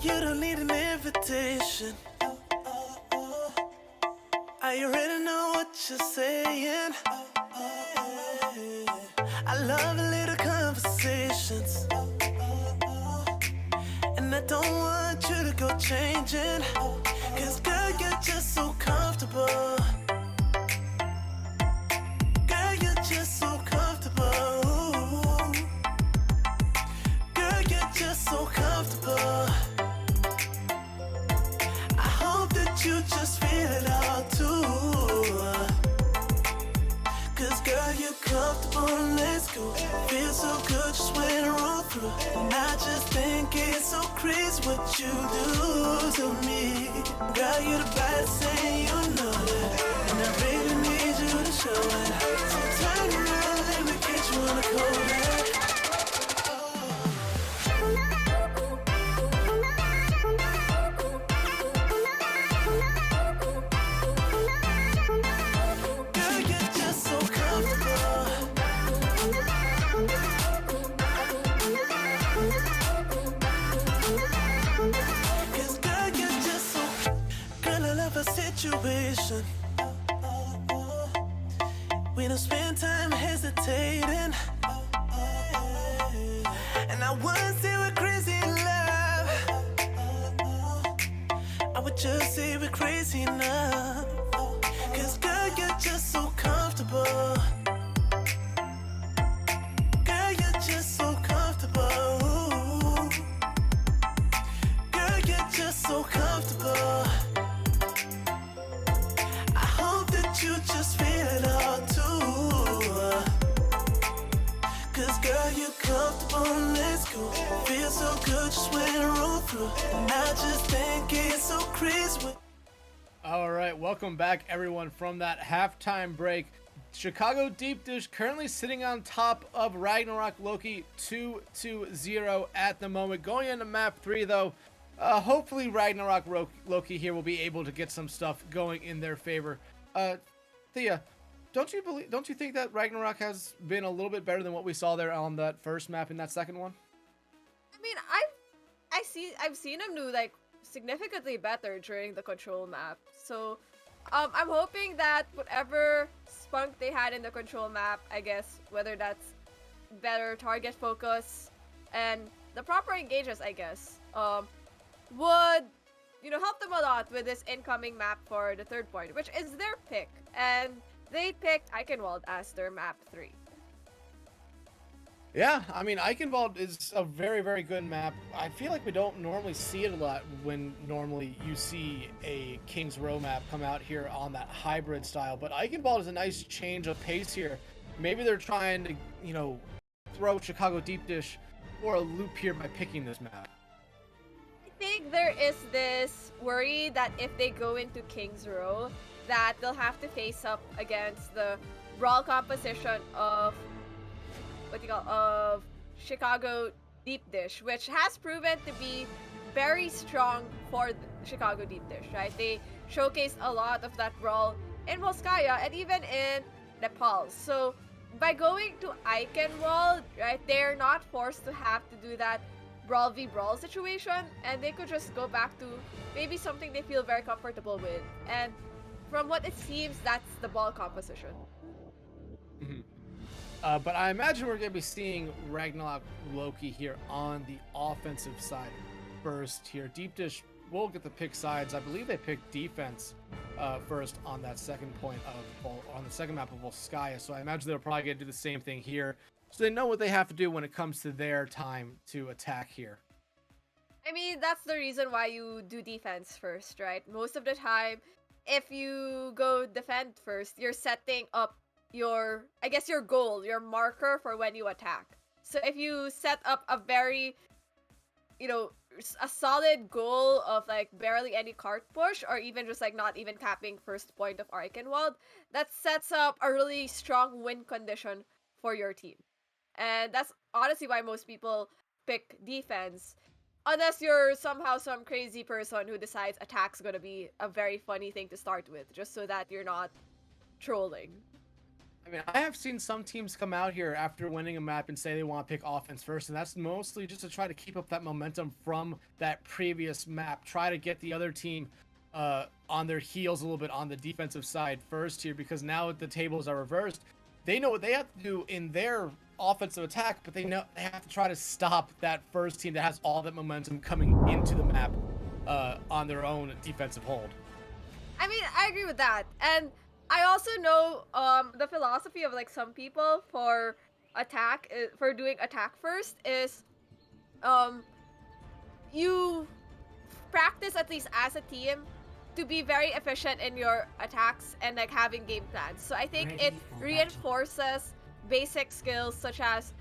You don't need an invitation. I already know what you're saying. I love a little conversations. And I don't want you to go changing. Cause girl, you're just so comfortable. Girl, you're just so comfortable. Girl, you're just so comfortable. I hope that you just feel it all too. Cause girl, you're comfortable, let's go. Feel so good just when I roll through. And I just think it's so crazy what you do to me. Girl, you're the baddest thing, you know that. And I really need you to show it. So turn around, let me get you on the cold. Situation. We don't spend time hesitating. And I wouldn't say we're crazy in love. I would just say we're crazy enough. Cause girl, you're just so comfortable. Girl, you're just so comfortable. Girl, you're just so comfortable. You just feel it all too. Cause girl, you're comfortable, let's go. Feel so good just when I roll through. And I just think it's so crazy. All right, welcome back everyone from that halftime break. Chicago Deepdish currently sitting on top of Ragnarok Loki 2-0 at the moment. Going into map 3 though, hopefully Ragnarok Loki here will be able to get some stuff going in their favor. Thea, don't you think that Ragnarok has been a little bit better than what we saw there on that first map in that second one? I mean, I've seen him do like significantly better during the control map. So, I'm hoping that whatever spunk they had in the control map, I guess, whether that's better target focus and the proper engages, I guess, would help them a lot with this incoming map for the third point, which is their pick. And they picked Eichenwald as their map 3. Yeah, I mean, Eichenwald is a very, very good map. I feel like we don't normally see it a lot when normally you see a King's Row map come out here on that hybrid style. But Eichenwald is a nice change of pace here. Maybe they're trying to, throw Chicago Deepdish for a loop here by picking this map. I think there is this worry that if they go into King's Row, that they'll have to face up against the brawl composition of Chicago Deepdish, which has proven to be very strong for Chicago Deepdish, right? They showcased a lot of that brawl in Volskaya and even in Nepal. So by going to Eichenwald, right, they're not forced to have to do that brawl v brawl situation, and they could just go back to maybe something they feel very comfortable with. And from what it seems, that's the ball composition. Mm-hmm. But I imagine we're going to be seeing Ragnarok Loki here on the offensive side first here. Deepdish will get the pick sides. I believe they picked defense first on that second point on the second map of Volskaya. So I imagine they're probably going to do the same thing here. So they know what they have to do when it comes to their time to attack here. I mean, that's the reason why you do defense first, right? Most of the time, if you go defend first, you're setting up your goal, your marker for when you attack. So if you set up a very, a solid goal of like barely any cart push, or even just like not even capping first point of Eichenwald, that sets up a really strong win condition for your team. And that's honestly why most people pick defense. Unless you're somehow some crazy person who decides attack's gonna be a very funny thing to start with, just so that you're not trolling. I mean, I have seen some teams come out here after winning a map and say they want to pick offense first, and that's mostly just to try to keep up that momentum from that previous map. Try to get the other team on their heels a little bit on the defensive side first here, because now the tables are reversed. They know what they have to do in their offensive attack, but they know they have to try to stop that first team that has all that momentum coming into the map on their own defensive hold. I mean, I agree with that. And I also know the philosophy of like some people for for doing attack first is you practice at least as a team to be very efficient in your attacks and like having game plans. So I think it reinforces basic skills such as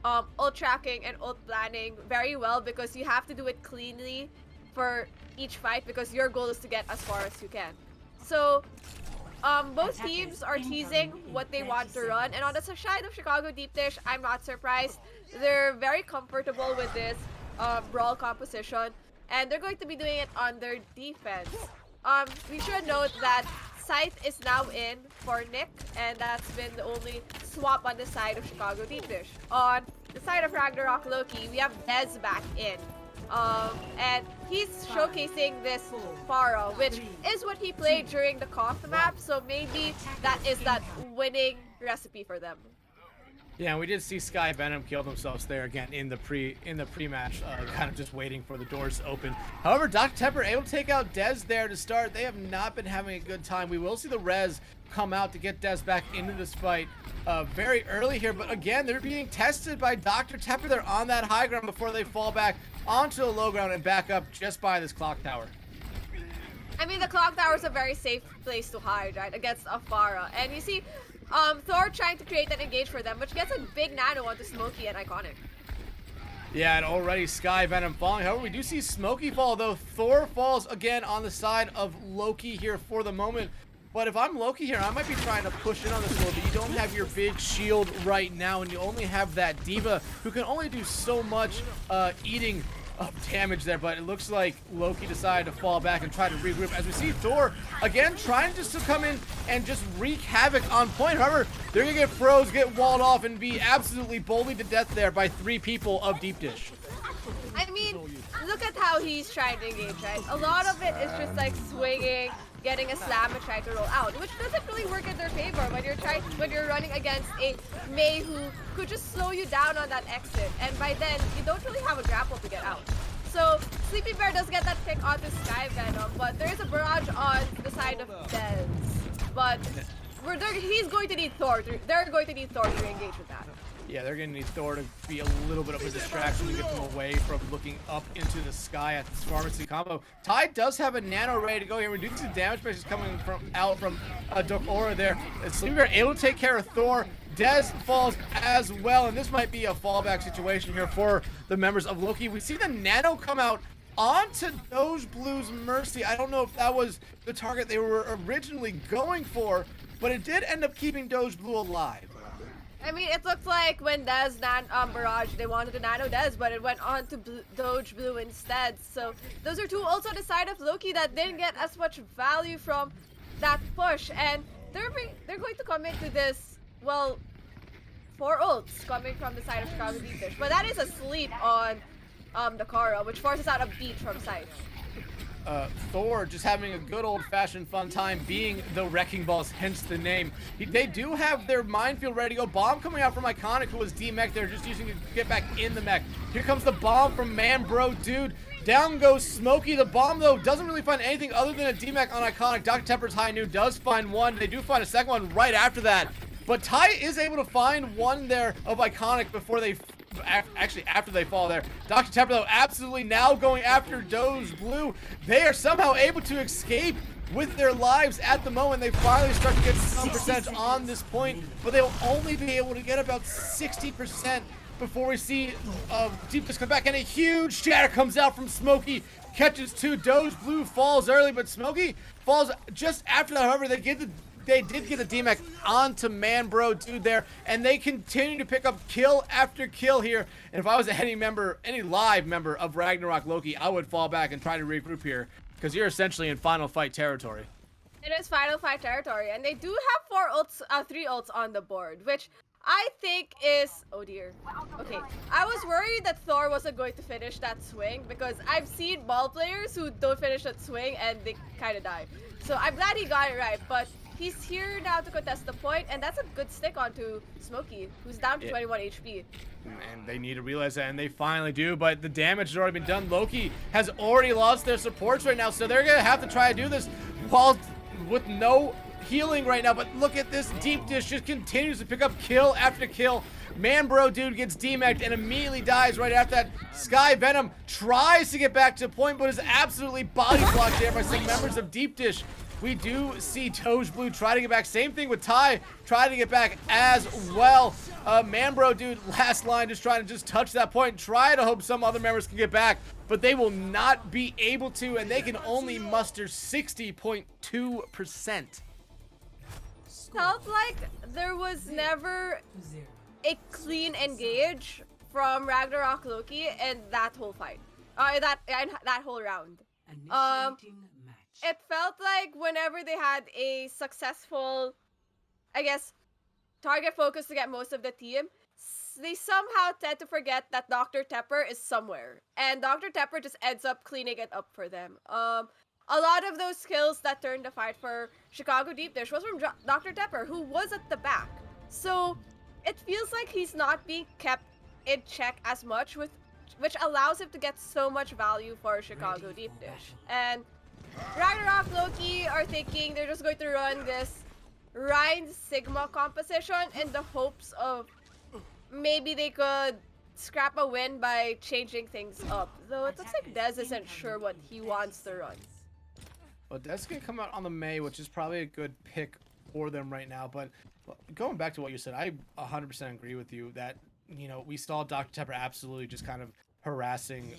ult tracking and ult planning very well, because you have to do it cleanly for each fight, because your goal is to get as far as you can. So both teams are teasing what they want to run, and on the side of Chicago Deepdish, I'm not surprised. They're very comfortable with this brawl composition, and they're going to be doing it on their defense. We should note that Scythe is now in for Nick, and that's been the only swap on the side of Chicago Deepdish. On the side of Ragnarok Loki, we have Dez back in. And he's showcasing this Pharah, which is what he played during the Koth map, so maybe that is that winning recipe for them. Yeah, we did see Sky Venom kill themselves there again in the pre-match, kind of just waiting for the doors to open. However, Dr. Tepper able to take out Dez there to start. They have not been having a good time. We will see the res come out to get Dez back into this fight very early here, but again, they're being tested by Dr. Tepper. They're on that high ground before they fall back onto the low ground and back up just by this clock tower. I mean, the clock tower is a very safe place to hide, right, against a Pharah. And you see Thor trying to create that engage for them, which gets a big nano onto Smokey and Iconic. Yeah, and already Sky Venom falling. However, we do see Smokey fall, though. Thor falls again on the side of Loki here for the moment. But if I'm Loki here, I might be trying to push in on this a little bit. You don't have your big shield right now, and you only have that Diva who can only do so much eating of damage there. But it looks like Loki decided to fall back and try to regroup. As we see Thor, again, trying just to come in and just wreak havoc on point. However, they're going to get froze, get walled off, and be absolutely bullied to death there by 3 people of Deepdish. I mean, look at how he's trying to engage, right? A lot of it is just like swinging, getting a slam and trying to roll out, which doesn't really work in their favor when you're running against a Mei who could just slow you down on that exit, and by then you don't really have a grapple to get out. So Sleepy Bear does get that pick onto Sky Venom, but there is a barrage on the side of Dez. But he's going to need Thor. They're going to need Thor to engage with that. Yeah, they're going to need Thor to be a little bit of a distraction to get them away from looking up into the sky at this pharmacy combo. Ty does have a nano ready to go here. We do see damage bases coming out from Doc Aura there. And Sleepy Bear able to take care of Thor. Dez falls as well, and this might be a fallback situation here for the members of Loki. We see the nano come out onto Doge Blue's Mercy. I don't know if that was the target they were originally going for, but it did end up keeping Doge Blue alive. I mean, it looked like when Dez barrage, they wanted to nano Dez, but it went on to Doge Blue instead. So those are 2 ults on the side of Loki that didn't get as much value from that push, and they're going to come into this, well, 4 ults coming from the side of Chicago Deepdish, but that is a sleep on the Kara, which forces out a beat from Scythe. Thor just having a good old-fashioned fun time being the Wrecking Balls, hence the name. They do have their minefield ready to go. Bomb coming out from Iconic, who was D-Mech. They're just using it to get back in the mech. Here comes the bomb from Man Bro Dude. Down goes Smokey. The bomb, though, doesn't really find anything other than a D-Mech on Iconic. Dr. Tepper's High Noon does find one. They do find a second one right after that. But Ty is able to find one there of Iconic before they... Actually, after they fall there. Dr. Tepper, though, absolutely now going after Doge Blue. They are somehow able to escape with their lives at the moment. They finally start to get some percentage on this point, but they'll only be able to get about 60% before we see Deepdish come back, and a huge shatter comes out from Smokey. Catches 2. Doge Blue falls early, but Smokey falls just after that. However, they did get the D-Mech onto Man Bro Dude there, and they continue to pick up kill after kill here. And if I was any live member of Ragnarok Loki, I would fall back and try to regroup here, because you're essentially in final fight territory. It is Final Fight territory, and they do have 3 ults on the board, which I think is... Oh dear. Okay, I was worried that Thor wasn't going to finish that swing, because I've seen ball players who don't finish that swing and they kind of die. So I'm glad he got it right, but he's here now to contest the point, and that's a good stick onto Smokey, who's down to 21 HP. And they need to realize that, and they finally do, but the damage has already been done. Loki has already lost their supports right now, so they're going to have to try to do this while with no healing right now. But look at this, Deepdish just continues to pick up kill after kill. Man-bro dude gets demeched and immediately dies right after that. Sky Venom tries to get back to point, but is absolutely body blocked there by some members of Deepdish. We do see Doge Blue try to get back. Same thing with Ty, trying to get back as well. Man-bro dude, last line, just trying to just touch that point, try to hope some other members can get back, but they will not be able to, and they can only muster 60.2%. Felt like there was never a clean engage from Ragnarok Loki in that whole fight. That whole round. It felt like whenever they had a successful, I guess, target focus to get most of the team, they somehow tend to forget that Dr. Tepper is somewhere. And Dr. Tepper just ends up cleaning it up for them. A lot of those kills that turned the fight for Chicago Deepdish was from Dr. Tepper, who was at the back. So it feels like he's not being kept in check as much, which allows him to get so much value for Chicago Deepdish. And Ragnarok Loki are thinking they're just going to run this Rhine Sigma composition in the hopes of maybe they could scrap a win by changing things up. Though it looks like Dez isn't sure what he wants to run. Well, Dez can come out on the May, which is probably a good pick for them right now. But going back to what you said, I 100% agree with you that, you know, we saw Dr. Tepper absolutely just kind of harassing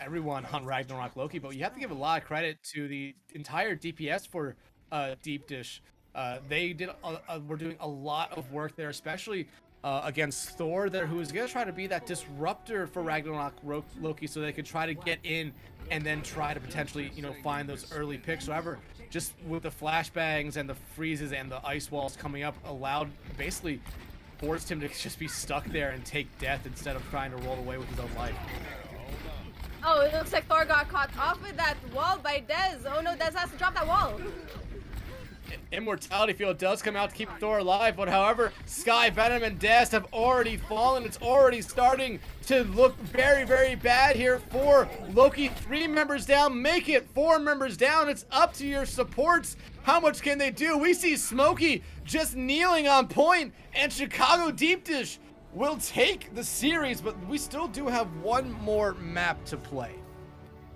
everyone on Ragnarok Loki, but you have to give a lot of credit to the entire DPS for Deepdish. They were doing a lot of work there, especially against Thor there, who was going to try to be that disruptor for Ragnarok Loki so they could try to get in and then try to potentially, you know, find those early picks. However, just with the flashbangs and the freezes and the ice walls coming up, basically forced him to just be stuck there and take death instead of trying to roll away with his own life. Oh, it looks like Thor got caught off with that wall by Dez. Oh no, Dez has to drop that wall. Immortality Field does come out to keep Thor alive, but however, Sky Venom and Dest have already fallen. It's already starting to look very, very bad here for Loki. 3 members down, make it 4 members down. It's up to your supports. How much can they do? We see Smokey just kneeling on point, and Chicago Deepdish will take the series, but we still do have one more map to play.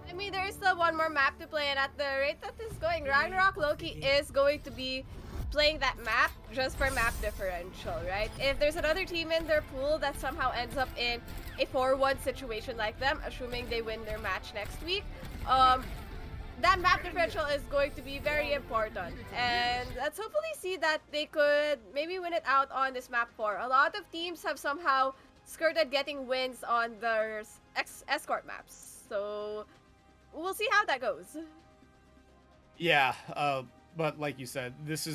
I mean, there is still one more map to play, and at the rate that this is going, Ragnarok Loki is going to be playing that map just for map differential, right? If there's another team in their pool that somehow ends up in a 4-1 situation like them, assuming they win their match next week, that map differential is going to be very important. And let's hopefully see that they could maybe win it out on this map 4. A lot of teams have somehow skirted getting wins on their escort maps. So we'll see how that goes. Yeah, but like you said, this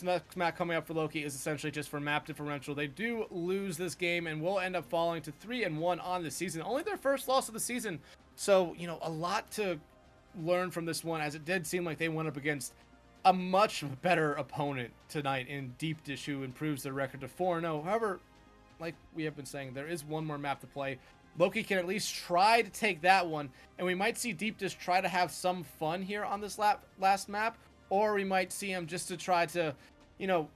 next map coming up for Loki is essentially just for map differential. They do lose this game and will end up falling to 3-1 on the season. Only their first loss of the season. So, you know, a lot to learn from this one, as it did seem like they went up against a much better opponent tonight in Deepdish, who improves their record to 4-0. However, like we have been saying, there is one more map to play. Loki can at least try to take that one, and we might see Deepdish try to have some fun here on this last map, or we might see him just to try to, you know,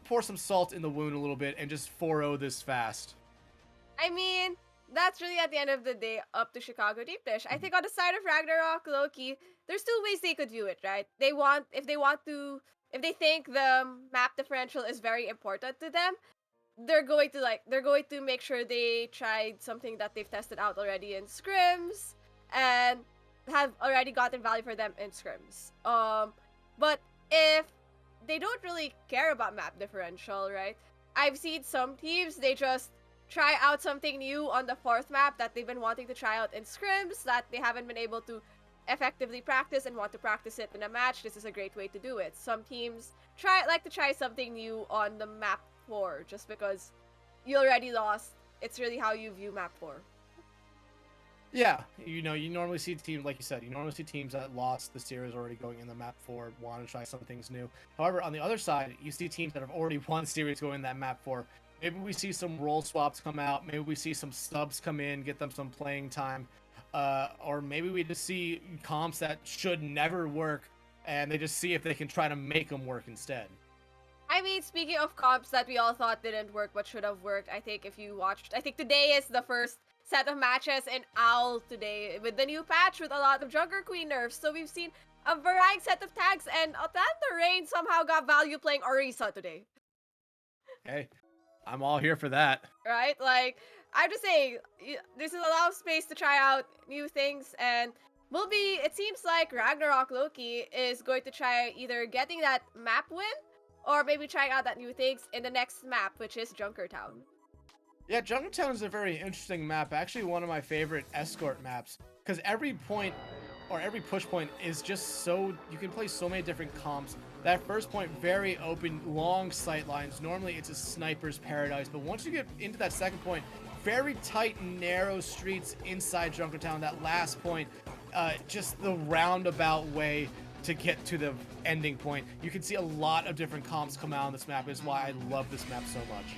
pour some salt in the wound a little bit and just 4-0 this fast. I mean, that's really at the end of the day up to Chicago Deepdish. I think on the side of Ragnarok Loki, there's 2 ways they could view it, right? If they think the map differential is very important to them, they're going to make sure they tried something that they've tested out already in scrims and have already gotten value for them in scrims. But if they don't really care about map differential, right? I've seen some teams, they just try out something new on the 4th map that they've been wanting to try out in scrims that they haven't been able to effectively practice and want to practice it in a match, this is a great way to do it. Some teams like to try something new on the map 4 just because you already lost. It's really how you view map 4. Yeah, you normally see teams, like you said, you normally see teams that lost the series already going in the map 4, want to try some things new. However, on the other side, you see teams that have already won the series going in that map 4. Maybe we see some role swaps come out. Maybe we see some subs come in, get them some playing time. Or maybe we just see comps that should never work, and they just see if they can try to make them work instead. I mean, speaking of comps that we all thought didn't work but should have worked, I think if you watched, I think today is the first set of matches in OWL today with the new patch with a lot of Junker Queen nerfs. So we've seen a varying set of tags, and Atlanta Reign somehow got value playing Orisa today. Hey, I'm all here for that. Right? Like, I'm just saying, this is a lot of space to try out new things, and it seems like Ragnarok Loki is going to try either getting that map win, or maybe trying out that new things in the next map, which is Junkertown. Yeah, Junkertown is a very interesting map. Actually, one of my favorite escort maps. Because every point, or every push point, is just so... You can play so many different comps. That first point, very open, long sight lines. Normally, it's a sniper's paradise. But once you get into that second point, very tight, narrow streets inside Junkertown. That last point, just the roundabout way to get to the ending point. You can see a lot of different comps come out on this map. Is why I love this map so much.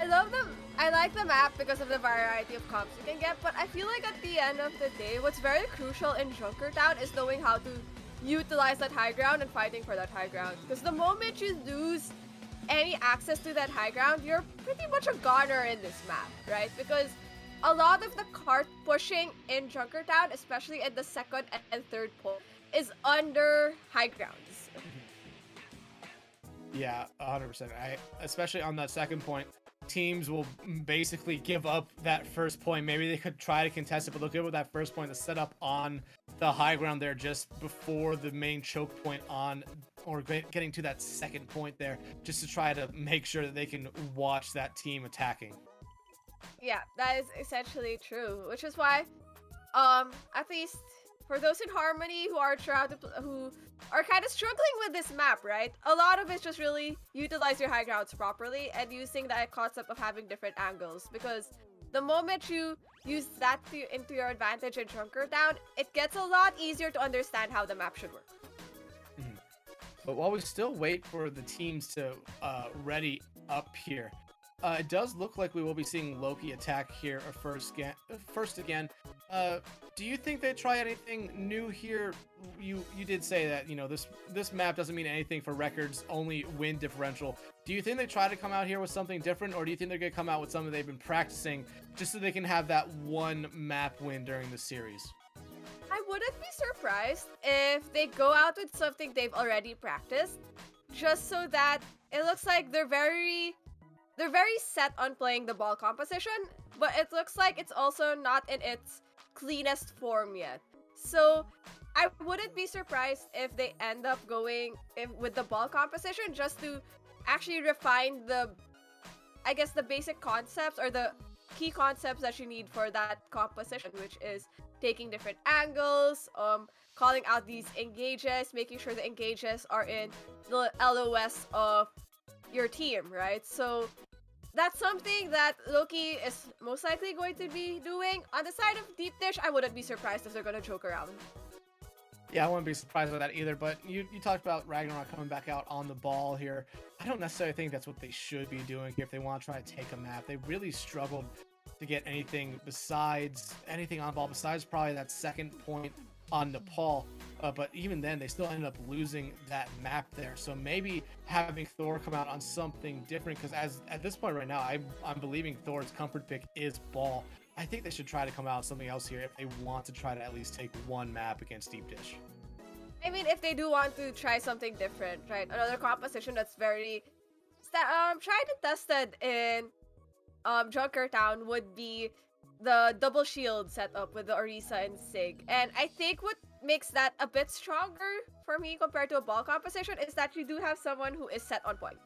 I love them. I like the map because of the variety of comps you can get, but I feel like at the end of the day, what's very crucial in Junkertown is knowing how to utilize that high ground and fighting for that high ground. Because the moment you lose any access to that high ground, you're pretty much a goner in this map, right? Because a lot of the cart pushing in Junkertown, especially in the second and third point, is under high grounds. Yeah, 100%. Especially on that second point, teams will basically give up that first point. Maybe they could try to contest it, but they'll give up that first point to set up on the high ground there just before the main choke point on, or getting to that second point there, just to try to make sure that they can watch that team attacking. Yeah, that is essentially true, which is why, at least for those in Harmony who are kind of struggling with this map, right? A lot of it's just really utilize your high grounds properly and using that concept of having different angles, because the moment you use that into your advantage in Junkertown, it gets a lot easier to understand how the map should work. Mm-hmm. But while we still wait for the teams to ready up here, it does look like we will be seeing Loki attack here first again. Do you think they try anything new here? You did say that, you know, this map doesn't mean anything for records, only win differential. Do you think they try to come out here with something different, or do you think they're going to come out with something they've been practicing just so they can have that one map win during the series? I wouldn't be surprised if they go out with something they've already practiced, just so that it looks like they're very set on playing the ball composition, but it looks like it's also not in its cleanest form yet. So I wouldn't be surprised if they end up going with the ball composition just to actually refine the basic concepts or the key concepts that you need for that composition, which is taking different angles, calling out these engages, making sure the engages are in the LOS of your team, right? So that's something that Loki is most likely going to be doing. On the side of Deepdish, I wouldn't be surprised if they're going to choke around. Yeah, I wouldn't be surprised by that either, but you talked about Ragnarok coming back out on the ball here. I don't necessarily think that's what they should be doing here if they want to try to take a map. They really struggled to get anything on ball besides probably that second point on Nepal. But even then, they still ended up losing that map there. So maybe having Thor come out on something different, because at this point right now, I'm believing Thor's comfort pick is ball. I think they should try to come out with something else here if they want to try to at least take one map against Deepdish. I mean, if they do want to try something different, right? Another composition that's very tried and tested in Junkertown would be the double shield setup with the Orisa and Sig. And I think what makes that a bit stronger for me compared to a ball composition is that you do have someone who is set on point.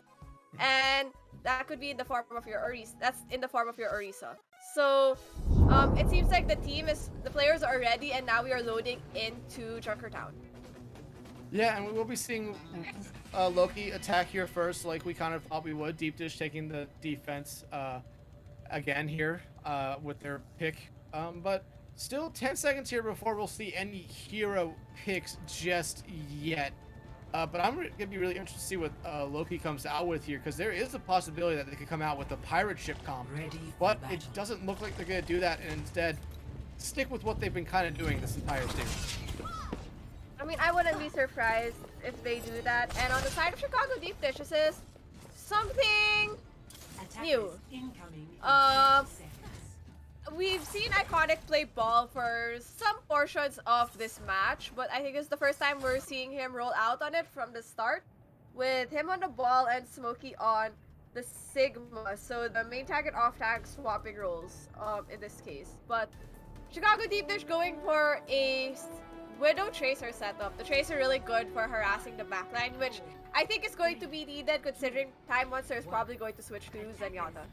And that could be in the form of your Orisa. That's in the form of your Orisa. So it seems like the players are ready, and now we are loading into Junkertown. Yeah, and we will be seeing Loki attack here first, like we kind of thought we would. Deepdish taking the defense again here with their pick. But still 10 seconds here before we'll see any hero picks just yet. But I'm going to be really interested to see what Loki comes out with here, because there is a possibility that they could come out with a pirate ship comp. But it doesn't look like they're going to do that, and instead stick with what they've been kind of doing this entire series. I mean, I wouldn't be surprised if they do that. And on the side of Chicago Deepdish, this is something new. We've seen Iconic play ball for some portions of this match, but I think it's the first time we're seeing him roll out on it from the start, with him on the ball and Smokey on the Sigma. So the main tag and off tag swapping roles in this case. But Chicago Deepdish going for a Widow Tracer setup. The Tracer really good for harassing the backline, which I think is going to be needed considering Time Monster is probably going to switch to Zenyatta.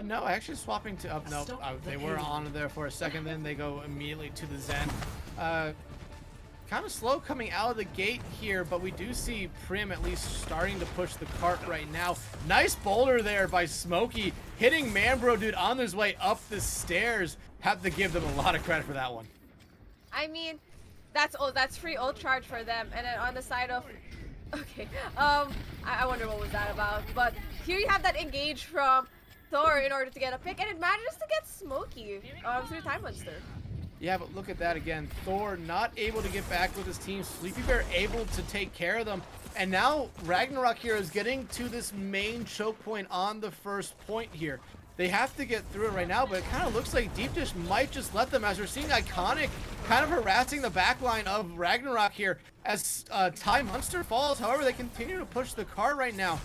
No, actually swapping to no, they were on there for a second, then they go immediately to the Zen. Kind of slow coming out of the gate here, but we do see Prim at least starting to push the cart right now. Nice boulder there by Smokey, hitting Manbro Dude on his way up the stairs. Have to give them a lot of credit for that one. I mean, that's free ult charge for them. And then on the side of, okay, I wonder what was that about. But here you have that engage from Thor in order to get a pick, and it manages to get Smokey through Time Monster. Yeah, but look at that again. Thor not able to get back with his team. Sleepy Bear able to take care of them. And now Ragnarok here is getting to this main choke point on the first point here. They have to get through it right now, but it kind of looks like Deepdish might just let them, as we're seeing Iconic kind of harassing the backline of Ragnarok here as Time Monster falls. However, they continue to push the car right now.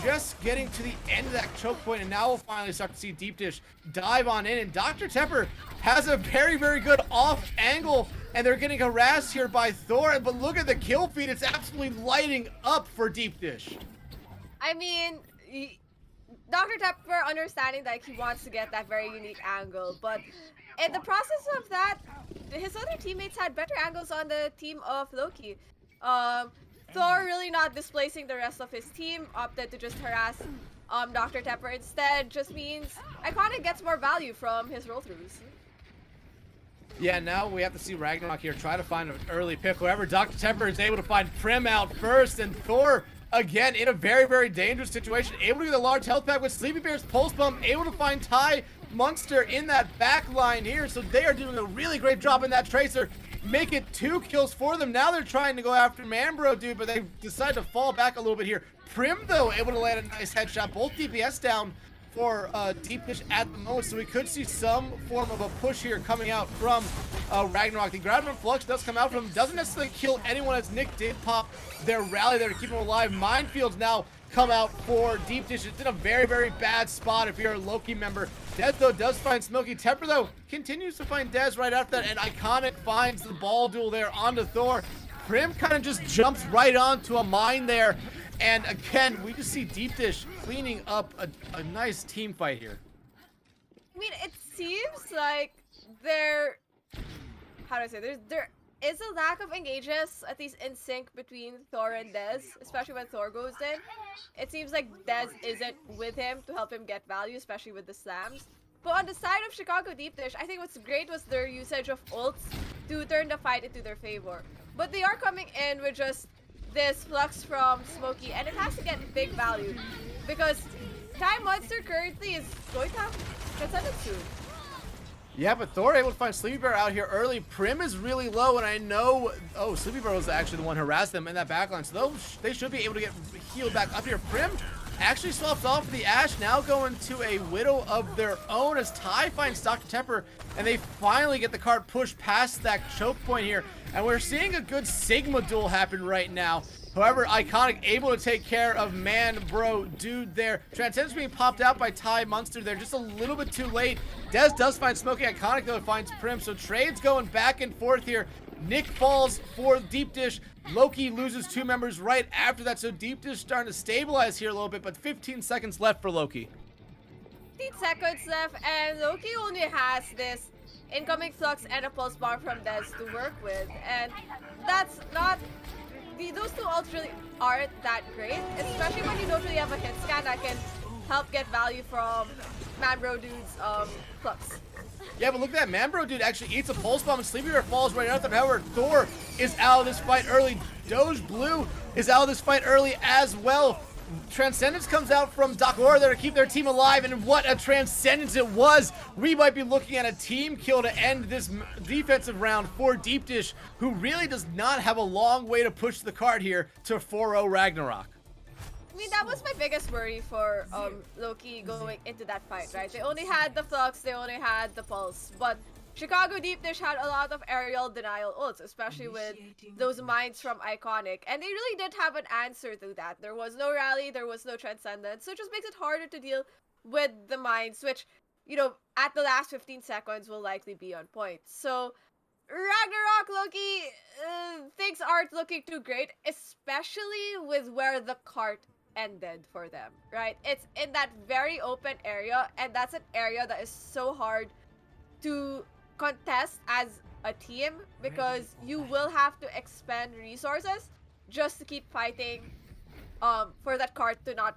Just getting to the end of that choke point, and now we'll finally start to see Deepdish dive on in, and Dr. Tepper has a very, very good off angle, and they're getting harassed here by Thor, but look at the kill feed. It's absolutely lighting up for Deepdish. I mean, Dr. Tepper understanding that he wants to get that very unique angle, but in the process of that, his other teammates had better angles on the team of Loki. Thor really not displacing the rest of his team, opted to just harass Dr. Tepper instead. Just means Iconic gets more value from his roll-throughs. Yeah, now we have to see Ragnarok here try to find an early pick. However, Dr. Tepper is able to find Prim out first, and Thor, again, in a very, very dangerous situation, able to get a large health pack with Sleepy Bear's pulse bump, able to find Ty Munster in that back line here. So they are doing a really great job in that Tracer. Make it 2 kills for them. Now they're trying to go after Manbro Dude, but they decide to fall back a little bit here. Prim, though, able to land a nice headshot. Both DPS down for Deepdish at the moment, so we could see some form of a push here coming out from Ragnarok. The Ground Flux does come out from him. Doesn't necessarily kill anyone, as Nick did pop their rally there to keep him alive. Minefields now come out for Deepdish. It's in a very, very bad spot if you're a Loki member. Dez, though, does find Smokey. Tepper, though, continues to find Dez right after that, and Iconic finds the ball duel there onto Thor. Prim kind of just jumps right onto a mine there, and again, we just see Deepdish cleaning up a nice team fight here. I mean, it seems like there is a lack of engages, at least in sync, between Thor and Dez, especially when Thor goes in. It seems like Dez isn't with him to help him get value, especially with the slams. But on the side of Chicago Deepdish, I think what's great was their usage of ults to turn the fight into their favor. But they are coming in with just this flux from Smokey, and it has to get big value, because Time Monster currently is going to have Transcendence soon. Yeah, but Thor able to find Sleepy Bear out here early. Prim is really low, and I know... Oh, Sleepy Bear was actually the one who harassed them in that backline, so they should be able to get healed back up here. Prim actually swaps off the Ashe, now going to a Widow of their own as Ty finds Dr. Tepper, and they finally get the cart pushed past that choke point here. And we're seeing a good Sigma duel happen right now. However, Iconic able to take care of Manbro Dude there. Transcendence being popped out by Ty Munster there just a little bit too late. Dez does find Smokey. Iconic, though, finds Prim. So trades going back and forth here. Nick falls for Deepdish. Loki loses 2 members right after that. So Deepdish starting to stabilize here a little bit, but 15 seconds left for Loki. 15 seconds left, and Loki only has this incoming flux and a pulse bomb from Dez to work with, and that's not. Those two ults really aren't that great, especially when you don't really have a hit scan that can help get value from Manbro Dude's flux. Yeah, but look at that. Manbro Dude actually eats a pulse bomb and Sleepy Bear falls right after. However, Thor is out of this fight early. Doge Blue is out of this fight early as well. Transcendence comes out from Dakora there to keep their team alive, and what a Transcendence it was. We might be looking at a team kill to end this defensive round for Deepdish, who really does not have a long way to push the card here to 4-0 Ragnarok. I mean, that was my biggest worry for Loki going into that fight, right? They only had the flux, they only had the pulse, but Chicago Deepdish had a lot of aerial denial ults, especially with those mines from Iconic, and they really did have an answer to that. There was no rally, there was no transcendence, so it just makes it harder to deal with the mines, which, you know, at the last 15 seconds will likely be on point. So Ragnarok Loki, things aren't looking too great, especially with where the cart ended for them, right? It's in that very open area, and that's an area that is so hard to contest as a team because you will have to expend resources just to keep fighting for that cart to not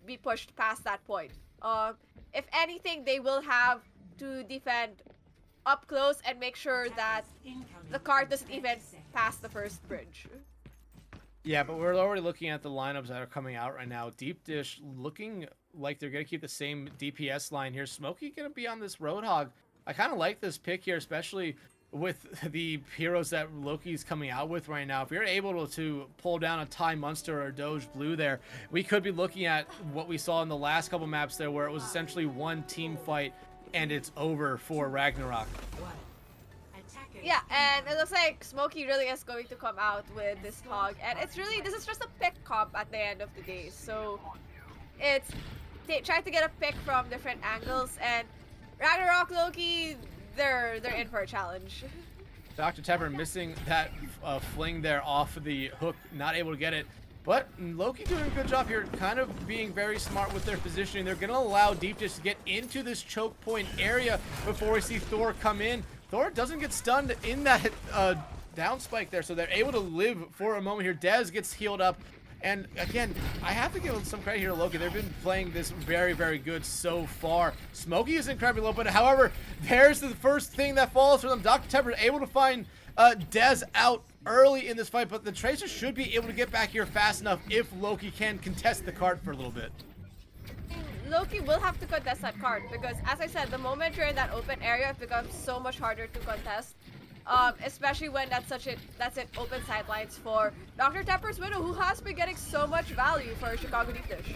be pushed past that point. If anything, they will have to defend up close and make sure that the cart doesn't even pass the first bridge. Yeah, but we're already looking at the lineups that are coming out right now. Deepdish looking like they're going to keep the same DPS line here. Smokey going to be on this Roadhog. I kind of like this pick here, especially with the heroes that Loki's coming out with right now. If you're able to pull down a Ty Munster or Doge Blue there, we could be looking at what we saw in the last couple maps there, where it was essentially one team fight and it's over for Ragnarok. Yeah, and it looks like Smokey really is going to come out with this hog, and it's really, this is just a pick comp at the end of the day, so it's trying to get a pick from different angles, and Ragnarok Loki, they're in for a challenge. Dr. Tepper missing that fling there off of the hook, not able to get it. But Loki doing a good job here, kind of being very smart with their positioning. They're going to allow Deepdish to get into this choke point area before we see Thor come in. Thor doesn't get stunned in that down spike there, so they're able to live for a moment here. Dez gets healed up. And again, I have to give some credit here to Loki. They've been playing this very, very good so far. Smokey is incredibly low, but however, there's the first thing that falls for them. Dr. Tepper able to find Dez out early in this fight, but the Tracer should be able to get back here fast enough if Loki can contest the cart for a little bit. Loki will have to contest that cart because, as I said, the moment you're in that open area, it becomes so much harder to contest. Especially when that's it open sidelines for Dr. Tepper's Widow, who has been getting so much value for Chicago Deepdish.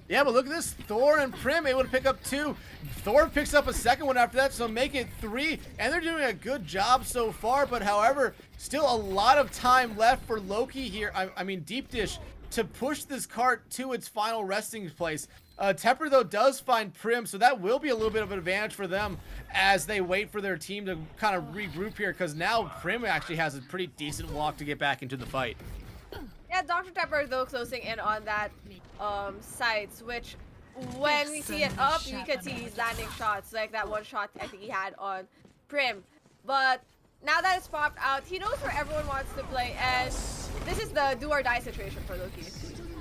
Yeah, but look at this. Thor and Prim able to pick up 2. Thor picks up a second one after that, so make it 3. And they're doing a good job so far, but however, still a lot of time left for Loki here. I mean, Deepdish to push this cart to its final resting place. Tepper, though, does find Prim, so that will be a little bit of an advantage for them as they wait for their team to kind of regroup here, because now Prim actually has a pretty decent walk to get back into the fight. Yeah, Dr. Tepper, though, closing in on that sites, which when we see it up, you can see he's landing shots, like that one shot I think he had on Prim. But now that it's popped out, he knows where everyone wants to play, and this is the do-or-die situation for Loki.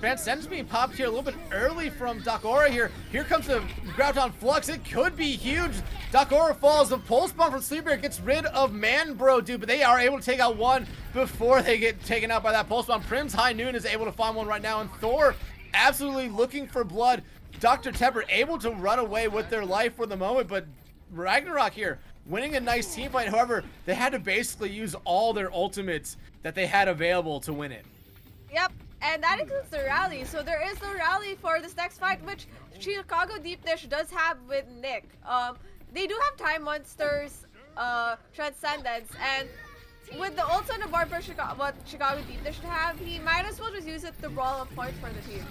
Transcendence being popped here a little bit early from Dakora here. Here comes the Graviton Flux. It could be huge. Dakora falls. The Pulse Bomb from Sleeper gets rid of Manbro Dude, but they are able to take out one before they get taken out by that Pulse Bomb. Prim's High Noon is able to find one right now, and Thor absolutely looking for blood. Dr. Tepper able to run away with their life for the moment, but Ragnarok here winning a nice team fight. However, they had to basically use all their ultimates that they had available to win it. Yep. And that includes the rally. So there is no rally for this next fight, which Chicago Deepdish does have with Nick. They do have Time Monsters, Transcendence, and with the ult on the board for what Chicago Deepdish should have, he might as well just use it to brawl a point for the team.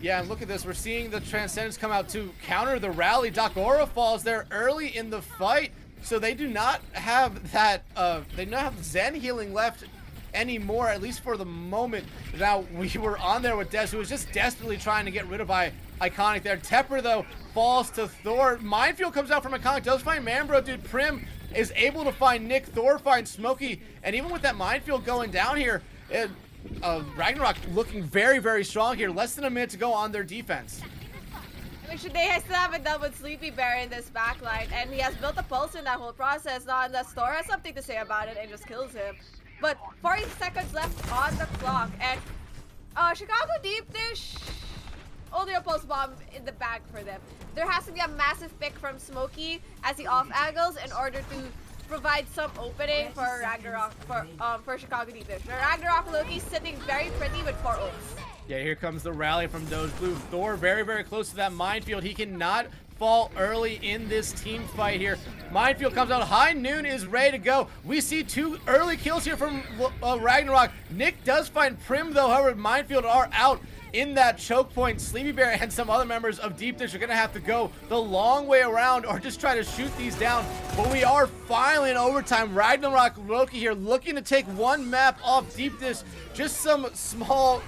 Yeah, and look at this. We're seeing the Transcendence come out to counter the rally. Dakora falls there early in the fight, so they do not have that. They do not have Zen healing left anymore, at least for the moment. Now, we were on there with Des, who was just desperately trying to get rid of by Iconic there. Tepper, though, falls to Thor. Minefield comes out from Iconic, does find Manbro, dude. Prim is able to find Nick. Thor finds Smokey, and even with that Minefield going down here, Ragnarok looking very, very strong here. Less than a minute to go on their defense. I mean, they still haven't done with Sleepy Bear in this backline, and he has built a pulse in that whole process, not unless Thor has something to say about it and just kills him. But 40 seconds left on the clock, and Chicago Deepdish, only a pulse bomb in the bag for them. There has to be a massive pick from Smokey as he off angles in order to provide some opening for Ragnarok, for Chicago Deepdish. Ragnarok Loki sitting very pretty with 4 ults. Yeah, here comes the rally from Doge Blue. Thor very, very close to that Minefield. He cannot fall early in this team fight here. Minefield comes out. High Noon is ready to go. We see 2 early kills here from Ragnarok. Nick does find Prim, though. However, Minefield are out in that choke point. Sleepy Bear and some other members of Deepdish are going to have to go the long way around or just try to shoot these down. But we are finally in overtime. Ragnarok Loki here looking to take 1 map off Deepdish. Just some small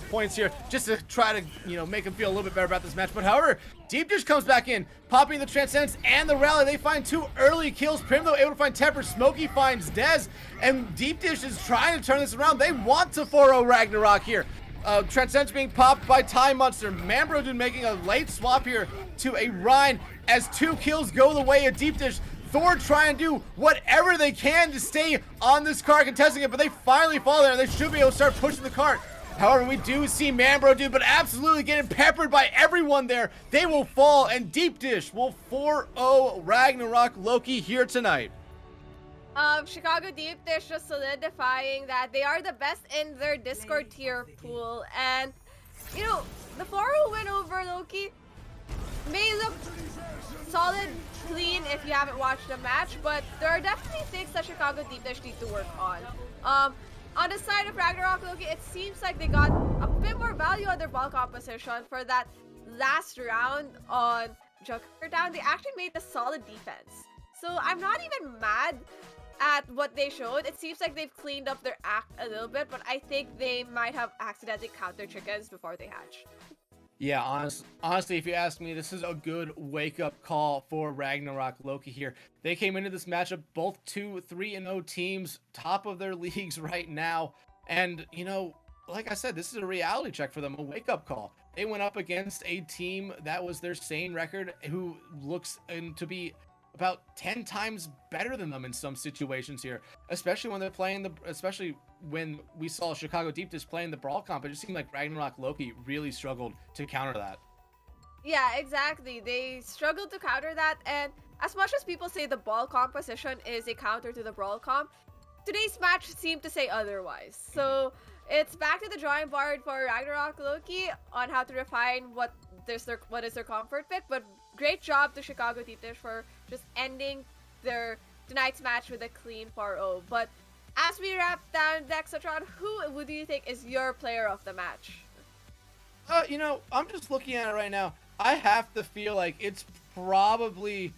points here just to try to, you know, make him feel a little bit better about this match. But however, Deepdish comes back in, popping the Transcendence and the rally. They find 2 early kills. Prim, though, able to find Tepper. Smokey finds Dez, and Deepdish is trying to turn this around. They want to 4-0 Ragnarok here. Transcendence being popped by Time Monster. Manbro dude making a late swap here to a Rhine as 2 kills go the way of Deepdish. Thor trying to do whatever they can to stay on this cart, contesting it, but they finally fall there, and they should be able to start pushing the cart. However, we do see Manbro dude, but absolutely getting peppered by everyone there. They will fall, and Deepdish will 4-0 Ragnarok Loki here tonight. Chicago Deepdish just solidifying that they are the best in their Discord tier pool, and you know, the 4-0 win over Loki may look solid, clean if you haven't watched the match, but there are definitely things that Chicago Deepdish need to work on. On the side of Ragnarok Loki, it seems like they got a bit more value on their ball composition for that last round on Joker Down. They actually made a solid defense. So I'm not even mad at what they showed. It seems like they've cleaned up their act a little bit, but I think they might have accidentally counted chickens before they hatch. Yeah, honestly, if you ask me, this is a good wake-up call for Ragnarok Loki here. They came into this matchup both 2-3-0 teams, top of their leagues right now. And, you know, like I said, this is a reality check for them, a wake-up call. They went up against a team that was their same record, who looks to be about 10 times better than them in some situations here, especially when they're playing especially when we saw Chicago Deepdish playing the Brawl comp. It just seemed like Ragnarok Loki really struggled to counter that. Yeah, exactly. They struggled to counter that, and as much as people say the ball composition is a counter to the Brawl comp, today's match seemed to say otherwise. So it's back to the drawing board for Ragnarok Loki on how to refine what is their comfort pick, but great job to Chicago Deepdish for just ending tonight's match with a clean 4-0. But as we wrap down Dexatron, who do you think is your player of the match? You know, I'm just looking at it right now. I have to feel like it's probably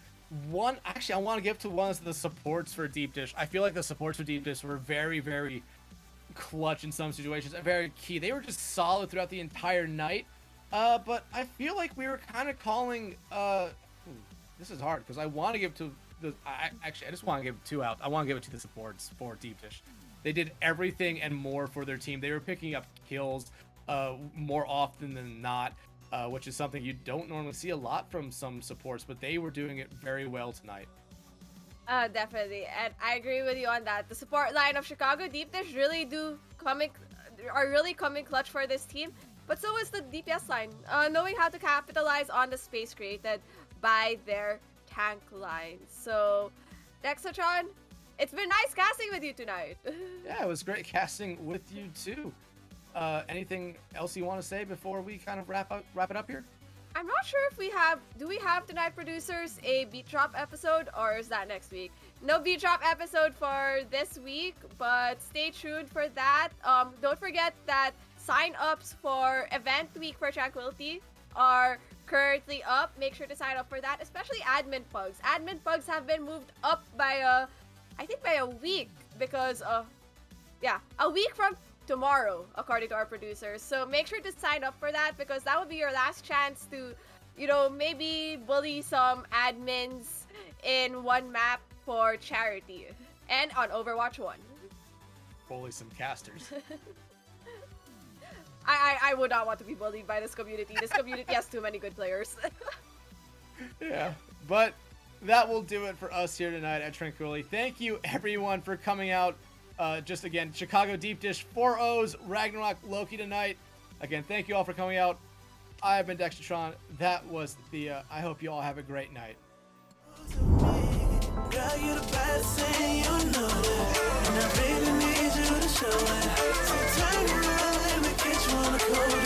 one. Actually, I want to give to one of the supports for Deepdish. I feel like the supports for Deepdish were very, very clutch in some situations and very key. They were just solid throughout the entire night. But I feel like we were kind of calling. This is hard because I want to give to the. I just want to give 2 out. I want to give it to the supports for Deepdish. They did everything and more for their team. They were picking up kills more often than not, which is something you don't normally see a lot from some supports, but they were doing it very well tonight. Definitely, and I agree with you on that. The support line of Chicago Deepdish are really coming clutch for this team, but so is the DPS line, knowing how to capitalize on the space created by their tank line. So, Dexatron, it's been nice casting with you tonight. Yeah, it was great casting with you too. Anything else you want to say before we kind of wrap it up here? I'm not sure if do we have tonight producers a beat drop episode, or is that next week? No beat drop episode for this week, but stay tuned for that. Don't forget that sign-ups for event week for Tranquility are currently up. Make sure to sign up for that, especially admin pugs. Admin pugs have been moved up by I think by a week, because a week from tomorrow, according to our producers. So make sure to sign up for that because that would be your last chance to, maybe bully some admins in one map for charity and on Overwatch 1. Bully some casters. I would not want to be bullied by this community. This community has too many good players. Yeah, but that will do it for us here tonight at Tranquility. Thank you, everyone, for coming out. Just again, Chicago Deep Dish, 4-0s, Ragnarok, Loki tonight. Again, thank you all for coming out. I have been Dextertron. That was the, I hope you all have a great night. Girl, you the best thing, you know that. And I really need you to show it. So turn around, let me get you on the cold.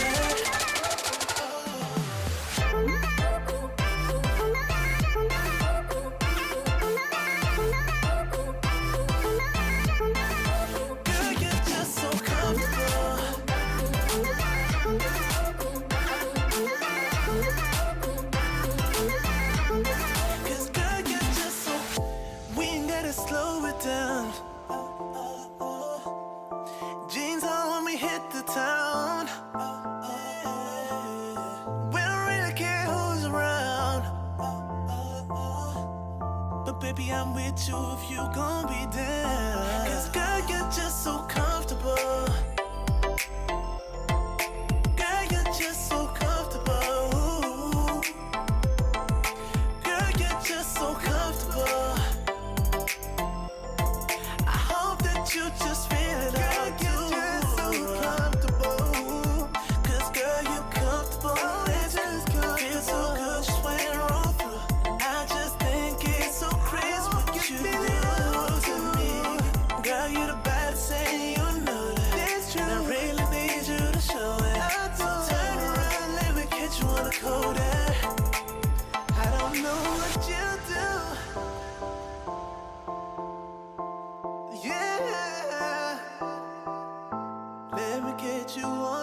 Girl, you're just so comfortable. Cause girl, you're just so. We ain't gotta slow it down. Jeans on when we hit the town. We don't really care who's around. But baby, I'm with you if you gon' be down. Cause girl, you're just so comfortable. Girl, you're just so comfortable. Girl, you're just so comfortable. I hope that you just feel it out too. Girl, you're just so comfortable. Cause girl, you're comfortable. It just feels so good just when you're on through. I just think it's so crazy what you do to me. Girl, you're the baddest thing, you know that. And I really need you to show it. So turn around, let me catch you on the cold air. I don't know what you do. Yeah. Let me get you on